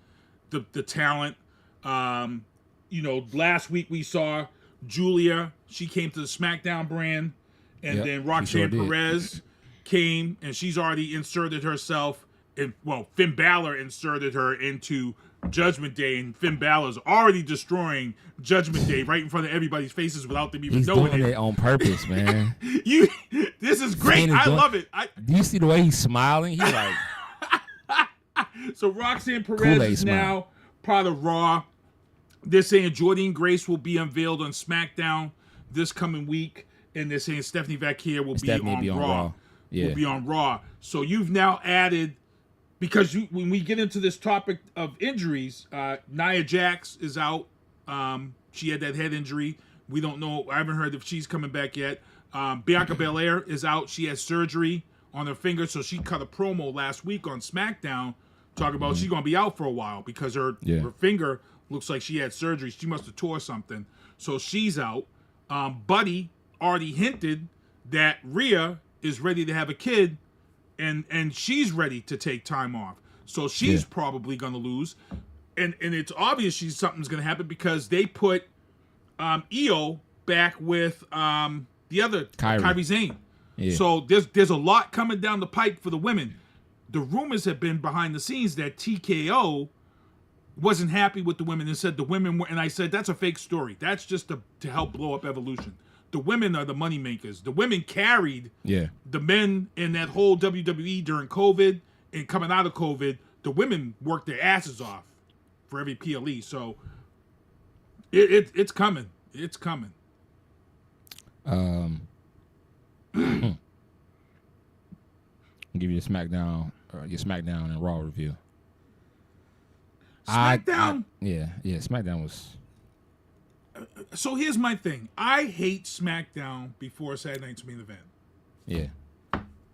the talent. Last week we saw Julia. She came to the SmackDown brand. And then Roxanne Perez came, and she's already inserted herself. Finn Balor inserted her into Judgment Day, and Finn Balor's already destroying Judgment Day right in front of everybody's faces without them even knowing it. He's doing it on purpose, man. This is great. I love it. Do you see the way he's smiling? He's like... So Roxanne Perez is now part of Raw. They're saying Jordynne Grace will be unveiled on SmackDown this coming week. And they're saying Stephanie Vakir will be on Raw. Yeah. Will be on Raw. So you've now added, because when we get into this topic of injuries, Nia Jax is out. She had that head injury. We don't know. I haven't heard if she's coming back yet. Bianca Belair is out. She had surgery on her finger, so she cut a promo last week on SmackDown talking about she's going to be out for a while because her finger looks like she had surgery. She must have tore something. So she's out. Buddy already hinted that Rhea is ready to have a kid, and she's ready to take time off. So she's probably going to lose. And it's obvious something's going to happen because they put Io back with the other Kairi Sane. Yeah. So there's a lot coming down the pipe for the women. The rumors have been behind the scenes that TKO wasn't happy with the women and said the women were, and I said that's a fake story. That's just to help blow up Evolution. The women are the money makers. The women carried the men in that whole WWE during COVID and coming out of COVID. The women worked their asses off for every PLE. So it's coming. It's coming. I'll give you a SmackDown and Raw review. SmackDown? SmackDown was... So here's my thing. I hate SmackDown before Saturday Night's Main Event. Yeah.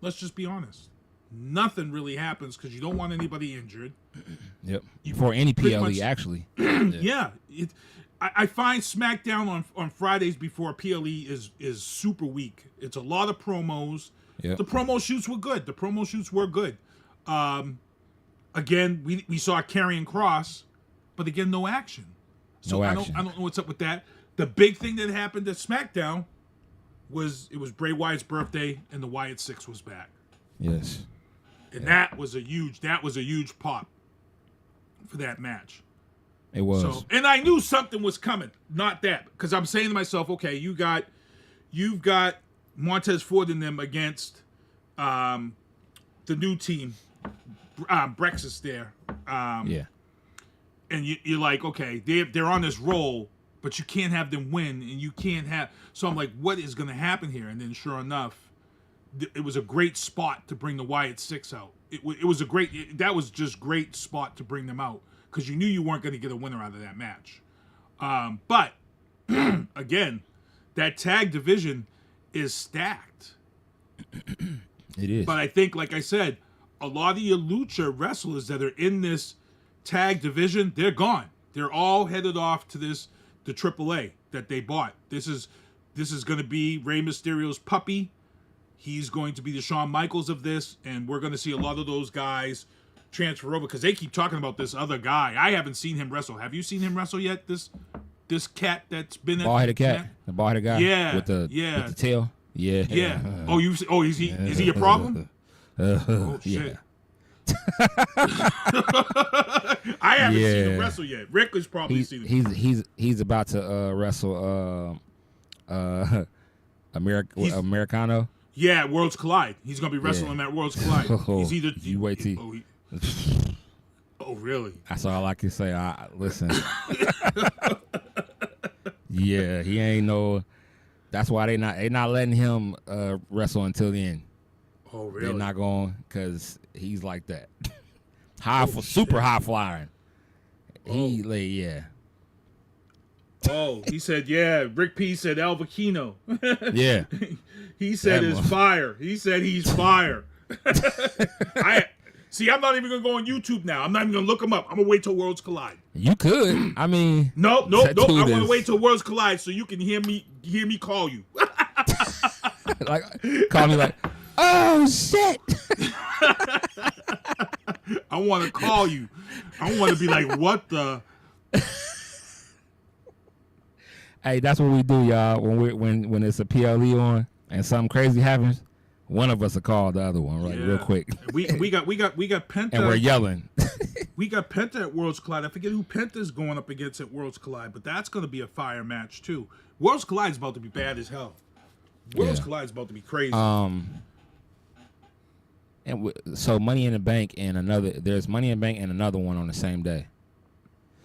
Let's just be honest. Nothing really happens because you don't want anybody injured. Yep. Before any PLE, actually. Yeah. I find SmackDown on Fridays before PLE is super weak. It's a lot of promos. Yep. The promo shoots were good. Again, we saw Karrion Kross, but again, no action. So I don't know what's up with that. The big thing that happened at SmackDown was Bray Wyatt's birthday and the Wyatt Six was back. Yes. And that was a huge pop for that match. It was. So, and I knew something was coming. Not that, because I'm saying to myself, okay, you've got Montez Ford in them against the new team, Brexis there. And you're like, okay, they're on this roll, but you can't have them win, and you can't have. So I'm like, what is going to happen here? And then, sure enough, it was a great spot to bring the Wyatt Six out. It was that was just great spot to bring them out because you knew you weren't going to get a winner out of that match. But again, that tag division is stacked. It is. But I think, like I said, a lot of your lucha wrestlers that are in this tag division, they're gone. They're all headed off to the AAA that they bought. This is going to be Rey Mysterio's puppy. He's going to be the Shawn Michaels of this, and we're going to see a lot of those guys transfer over because they keep talking about this other guy. I haven't seen him wrestle. Have you seen him wrestle yet? This cat that's been in bald-headed cat, the bald-headed guy, with the tail. Yeah. Is he a problem? Oh shit. I haven't seen him wrestle yet. Rick has probably seen him. He's about to wrestle Americano. Yeah, Worlds Collide. He's gonna be wrestling at Worlds Collide. You wait till. Oh really? That's all I can say. Listen. Yeah, he ain't no. That's why they not letting him wrestle until the end. Oh really? They're not going because he's like that. Super high flying. Yeah. Oh, he said, yeah. Rick P said El Vecchino. Yeah. He said it's fire. He said he's fire. I'm not even going to go on YouTube now. I'm not even going to look him up. I'm going to wait till Worlds Collide. You could. I mean. Nope. I want to wait till Worlds Collide so you can hear me call you. Like, call me like, oh, shit. I want to call you. I want to be like, what the... Hey, that's what we do, y'all. When it's a PLE on and something crazy happens, one of us will call the other one, right? Yeah. Real quick. We got Penta, and we're yelling. We got Penta at Worlds Collide. I forget who Penta's going up against at Worlds Collide, but that's going to be a fire match too. Worlds Collide's about to be bad as hell. Worlds Collide's about to be crazy. So Money in the Bank and there's Money in the Bank and another one on the same day.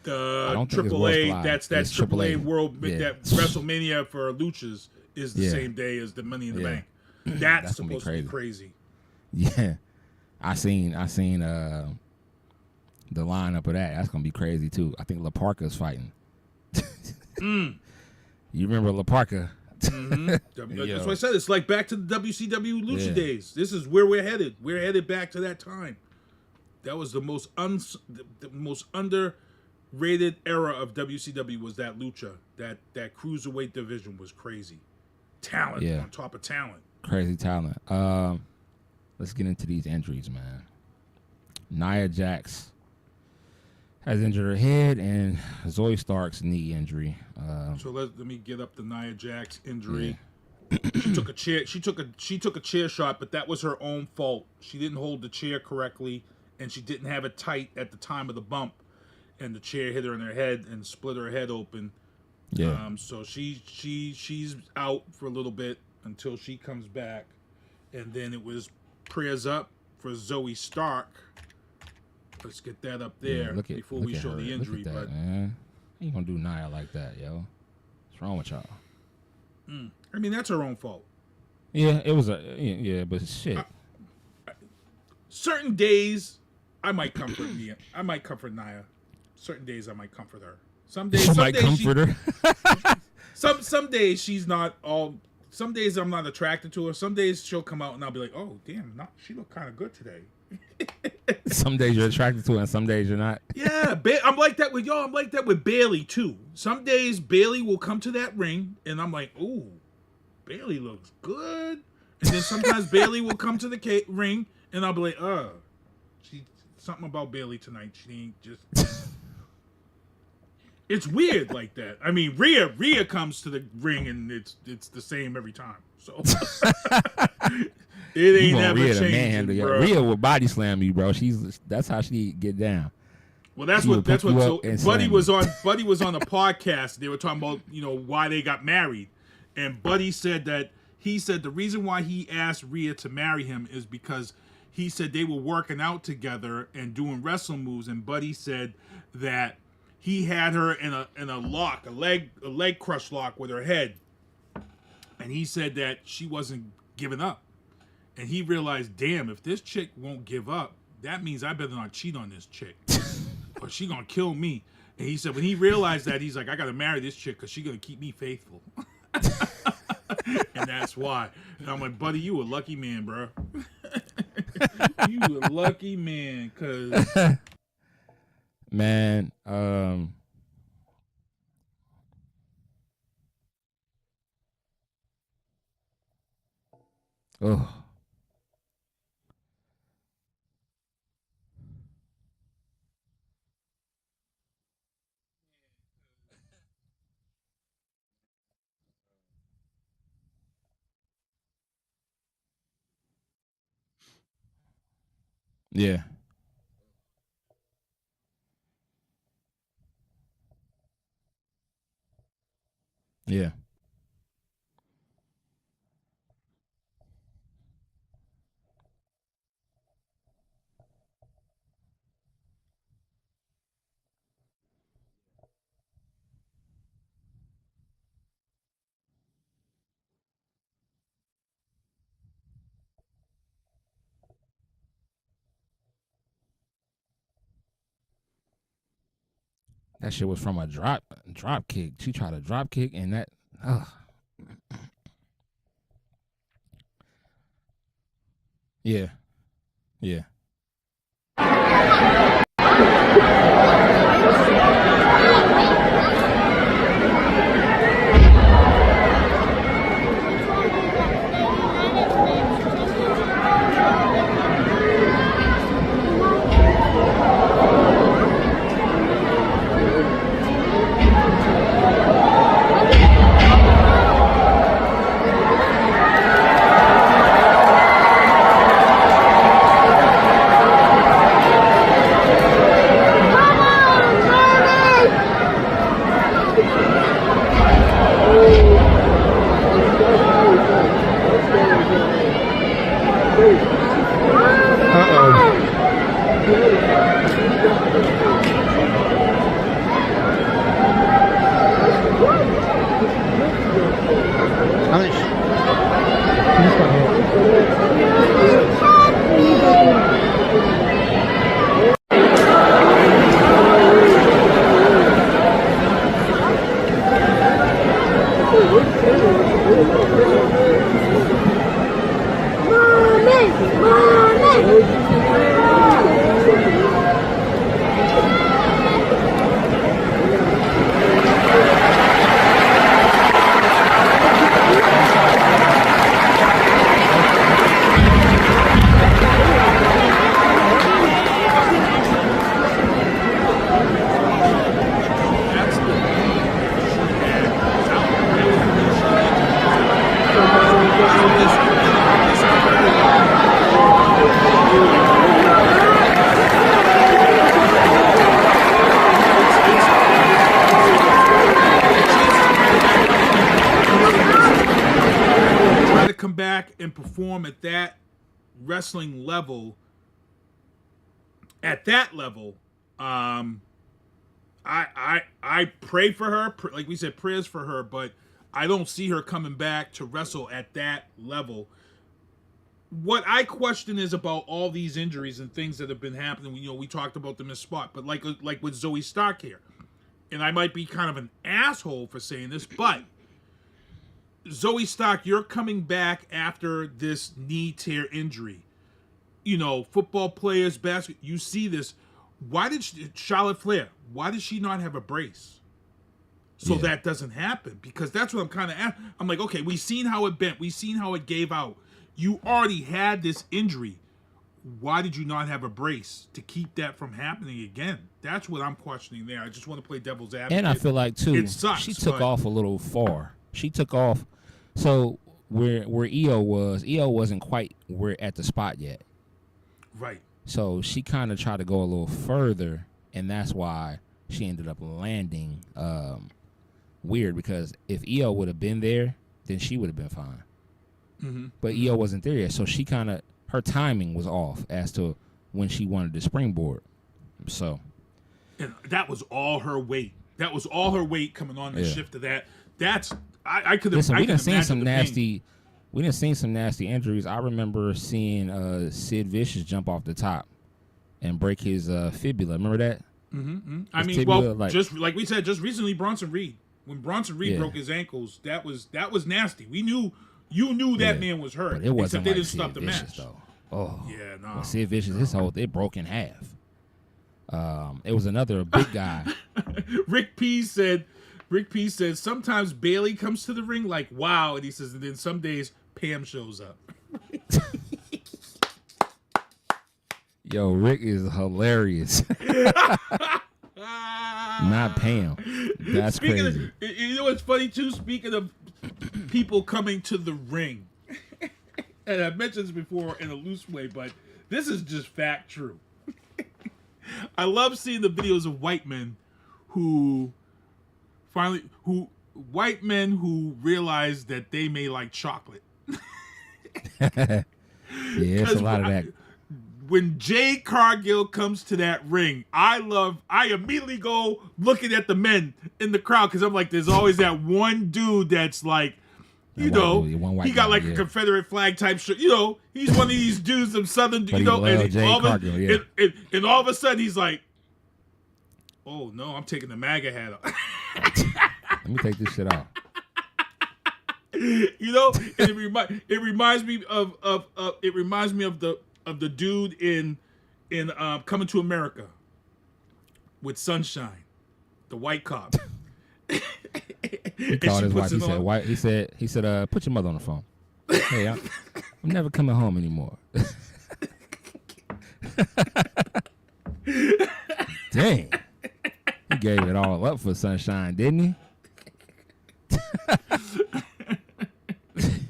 The AAA, that's AAA World, that WrestleMania for Luchas is the same day as the Money in the Bank. That's supposed to be crazy. Yeah, I seen the lineup of that. That's gonna be crazy too. I think La Parka's fighting. You remember La Parka? Mm-hmm. That's what I said. It's like back to the WCW Lucha days. This is where we're headed. We're headed back to that time. That was the most underrated era of WCW was that Lucha. That cruiserweight division was crazy. Talent on top of talent. Crazy talent. Let's get into these injuries, man. Nia Jax has injured her head, and Zoe Stark's knee injury. So let me get up the Nia Jax injury. Yeah. She took a chair. She took a chair shot, but that was her own fault. She didn't hold the chair correctly, and she didn't have it tight at the time of the bump, and the chair hit her in her head and split her head open. Yeah. So she's out for a little bit until she comes back, and then it was prayers up for Zoe Stark. Let's get that up there before we show the injury. Look at that, man. You ain't gonna do Nia like that, yo. What's wrong with y'all? I mean, that's her own fault. Yeah, it was but shit. Certain days, I might comfort Nia. I might comfort Nia. Certain days, I might comfort her. Some days, her. Some days she's not all. Some days I'm not attracted to her. Some days she'll come out and I'll be like, oh damn, she looked kind of good today. Some days you're attracted to her and some days you're not. Yeah, I'm like that with y'all. I'm like that with Bailey too. Some days Bailey will come to that ring and I'm like, ooh, Bailey looks good. And then sometimes Bailey will come to the ring and I'll be like, something about Bailey tonight. She ain't just. It's weird like that. I mean, Rhea comes to the ring and it's the same every time. So it ain't never changing, bro. Rhea will body slam you, bro. That's how she get down. Well, that's what. So Buddy was on a podcast. They were talking about why they got married, and Buddy said that the reason why he asked Rhea to marry him is because he said they were working out together and doing wrestling moves, and Buddy said that he had her in a lock, a leg crush lock with her head, and he said that she wasn't giving up, and he realized, damn, if this chick won't give up, that means I better not cheat on this chick, or she gonna kill me. And he said when he realized that, he's like, I gotta marry this chick because she gonna keep me faithful, and that's why. And I'm like, buddy, you a lucky man, bro. You a lucky man, cause man, oh. Yeah. Yeah. That shit was from a drop kick. She tried a drop kick and that Yeah. Yeah. At that wrestling level, I pray for her, like we said, prayers for her, but I don't see her coming back to wrestle at that level. What I question is about all these injuries and things that have been happening. You know, we talked about them in spot, but like with Zoe Stark here, and I might be kind of an asshole for saying this, but Zoe Stark, you're coming back after this knee tear injury. You know, football players, basketball, you see this. Why did Charlotte Flair, why did she not have a brace? So that doesn't happen. Because that's what I'm kind of at. I'm like, okay, we've seen how it bent. We've seen how it gave out. You already had this injury. Why did you not have a brace to keep that from happening again? That's what I'm questioning there. I just want to play devil's advocate. And I feel like, too, it sucks, she took off a little far. She took off. So where EO wasn't quite at the spot yet. Right. So she kind of tried to go a little further, and that's why she ended up landing weird, because if EO would have been there, then she would have been fine. Mm-hmm. But EO wasn't there yet, so she kind of, her timing was off as to when she wanted to springboard. So. And that was all her weight. That was all her weight coming on the shift of that. That's, I could have. Listen, we done seen some nasty. We done seen some nasty injuries. I remember seeing Sid Vicious jump off the top and break his fibula. Remember that? Mm-hmm. I mean, tibia, well, just like we said, just recently, Bronson Reed. When Bronson Reed broke his ankles, that was nasty. We knew, you knew that man was hurt. But it wasn't except they like didn't Sid stop the Vicious, match. though. Oh, yeah, no. Well, Sid Vicious, his whole it broke in half. It was another big guy. Rick P said, sometimes Bailey comes to the ring like, wow. And he says, and then some days Pam shows up. Yo, Rick is hilarious. Not Pam. That's crazy. You know what's funny too? Speaking of people coming to the ring, and I've mentioned this before in a loose way, but this is just fact true. I love seeing the videos of white men who realize that they may like chocolate. Yeah, it's a lot of that. When Jade Cargill comes to that ring, I immediately go looking at the men in the crowd because I'm like, there's always that one dude that's like, he got like a Confederate flag type shirt. You know, he's one of these dudes from Southern, and all of a sudden he's like, oh no, I'm taking the MAGA hat off. Let me take this shit off. You know, and it reminds me of the dude in Coming to America with Sunshine, the white cop. He called his wife. He said, He said, put your mother on the phone. Hey, I'm never coming home anymore. Dang. He gave it all up for Sunshine, didn't he?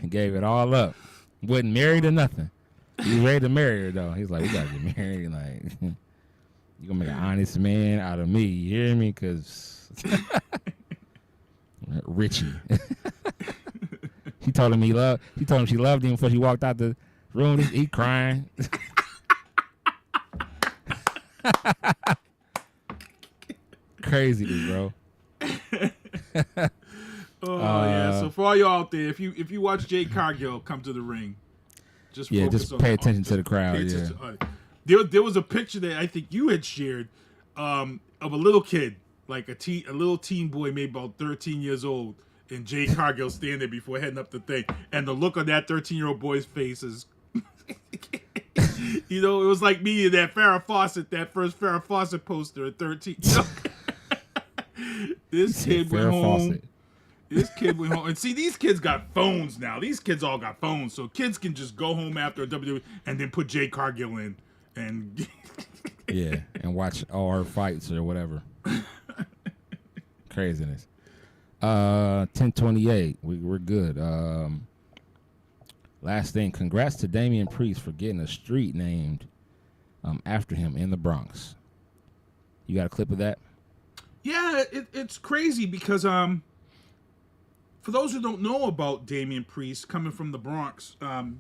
He gave it all up. Wasn't married or nothing. He was ready to marry her, though. He's like, we got to get married. Like, you going to make an honest man out of me. You hear me? Because Richie. He told him she loved him before she walked out the room. He crying. Crazy, bro. Yeah. So for all y'all out there, if you watch Jade Cargill come to the ring, just pay attention to the crowd. There was a picture that I think you had shared of a little kid, like a little teen boy, maybe about 13 years old, and Jade Cargill standing there before heading up the thing, and the look on that 13-year-old boy's face is, you know, it was like me in that Farrah Fawcett, that first Farrah Fawcett poster at 13. You know? This kid went home. And see, these kids got phones now. These kids all got phones, so kids can just go home after a WWE and then put Jade Cargill in and and watch all her fights or whatever. Craziness. 1028. We're good. Last thing, congrats to Damian Priest for getting a street named after him in the Bronx. You got a clip of that? Yeah, it's crazy because for those who don't know about Damian Priest coming from the Bronx,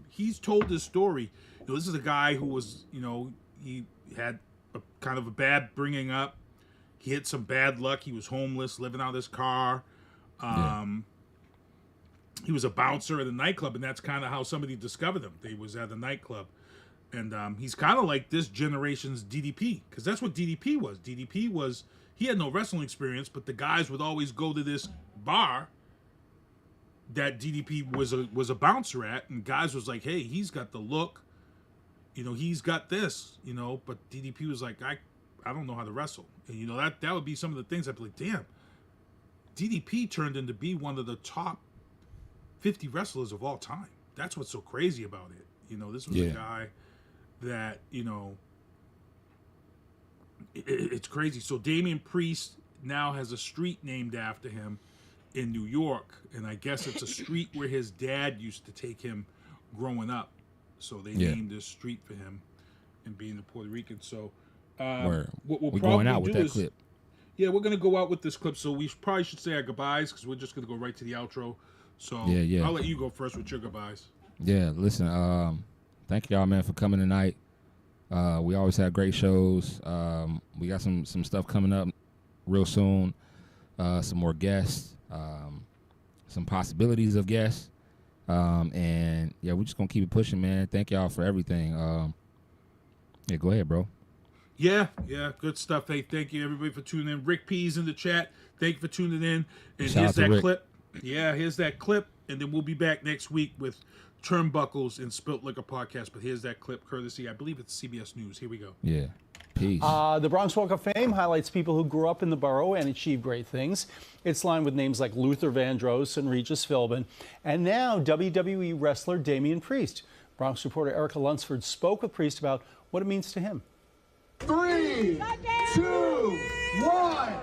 he's told this story. You know, this is a guy who was, you know, he had a kind of a bad bringing up. He had some bad luck. He was homeless, living out of his car. He was a bouncer at a nightclub, and that's kind of how somebody discovered him. They was at a nightclub. And he's kind of like this generation's DDP, because that's what DDP was. DDP was, he had no wrestling experience, but the guys would always go to this bar that DDP was a bouncer at, and guys was like, hey, he's got the look, you know, he's got this, you know, but DDP was like, I don't know how to wrestle. And, you know, that would be some of the things I'd be like, damn, DDP turned into be one of the top 50 wrestlers of all time. That's what's so crazy about it. You know, this was a guy that, you know, it's crazy. So Damian Priest now has a street named after him in New York, and I guess it's a street where his dad used to take him growing up. So they named this street for him, and being a Puerto Rican. So what we're going out with that clip. Yeah, we're gonna go out with this clip. So we probably should say our goodbyes because we're just gonna go right to the outro. So I'll let you go first with your goodbyes. Yeah, listen, thank y'all, man, for coming tonight. We always have great shows. We got some stuff coming up real soon. Some more guests, some possibilities of guests. And yeah, we're just gonna keep it pushing, man. Thank y'all for everything. Yeah, go ahead, bro. Yeah, good stuff. Hey, thank you everybody for tuning in. Rick P's in the chat. Thank you for tuning in. And here's that clip. Yeah, here's that clip And then we'll be back next week with Turnbuckles and Spilt Liquor Podcast. But here's that clip, courtesy, I believe it's CBS News. Here we go. Yeah. Peace. The Bronx Walk of Fame highlights people who grew up in the borough and achieved great things. It's lined with names like Luther Vandross and Regis Philbin, and now WWE wrestler Damian Priest. Bronx reporter Erica Lunsford spoke with Priest about what it means to him. 3, 2, 1.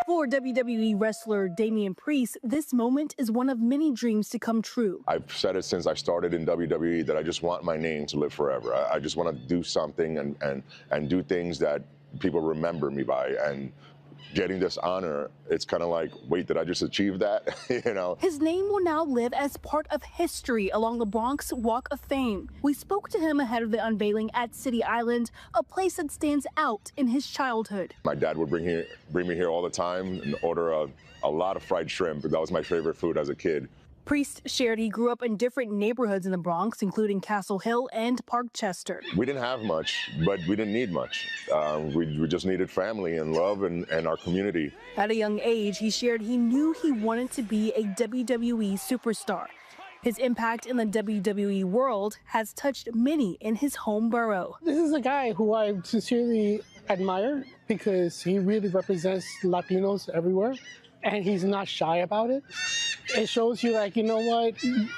For WWE wrestler Damian Priest, this moment is one of many dreams to come true. I've said it since I started in WWE that I just want my name to live forever. I just want to do something and do things that people remember me by. And getting this honor, it's kind of like, wait, did I just achieve that? You know? His name will now live as part of history along the Bronx Walk of Fame. We spoke to him ahead of the unveiling at City Island, a place that stands out in his childhood. My dad would bring me here all the time and order a lot of fried shrimp. That was my favorite food as a kid. Priest shared he grew up in different neighborhoods in the Bronx, including Castle Hill and Parkchester. We didn't have much, but we didn't need much. We just needed family and love and our community. At a young age, he shared he knew he wanted to be a WWE superstar. His impact in the WWE world has touched many in his home borough. This is a guy who I sincerely admire because he really represents Latinos everywhere, and he's not shy about it. It shows you, like, you know what,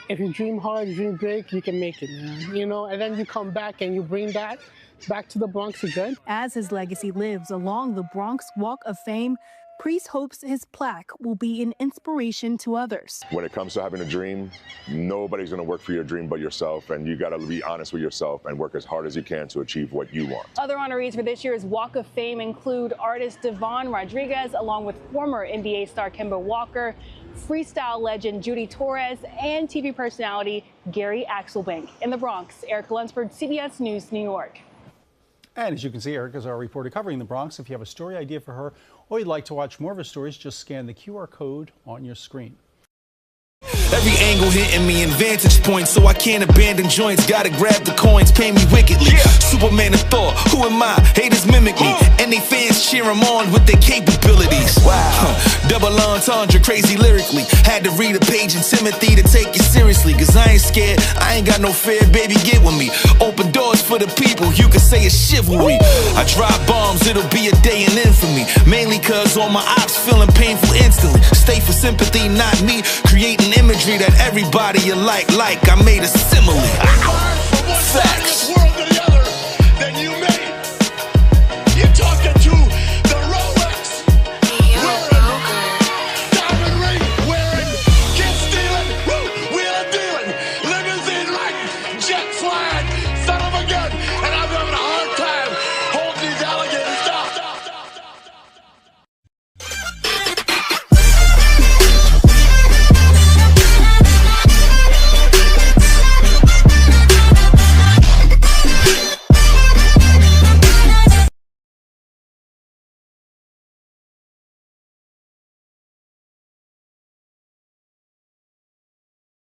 if you dream hard, you dream big, you can make it, man. You know, and then you come back and you bring that back to the Bronx again. As his legacy lives along the Bronx Walk of Fame, Priest hopes his plaque will be an inspiration to others. When it comes to having a dream, nobody's going to work for your dream but yourself, and you got to be honest with yourself and work as hard as you can to achieve what you want. Other honorees for this year's Walk of Fame include artist Devon Rodriguez, along with former NBA star Kemba Walker, freestyle legend Judy Torres, and TV personality Gary Axelbank. In the Bronx, Erica Lunsford, CBS News, New York. And as you can see, Erica is our reporter covering the Bronx. If you have a story idea for her or you'd like to watch more of her stories, just scan the QR code on your screen. Every angle hitting me in vantage points, so I can't abandon joints. Gotta grab the coins, pay me wickedly. Superman of Thor, who am I? Haters mimic me, and they fans cheer him on with their capabilities. Wow, double entendre, crazy lyrically. Had to read a page in Timothy to take it seriously, cause I ain't scared, I ain't got no fear, baby, get with me. Open doors for the people, you can say it's chivalry. I drop bombs, it'll be a day in infamy, mainly cause all my ops feeling painful instantly. Stay for sympathy, not me, creating imagery that everybody you like, I made a simile. Facts.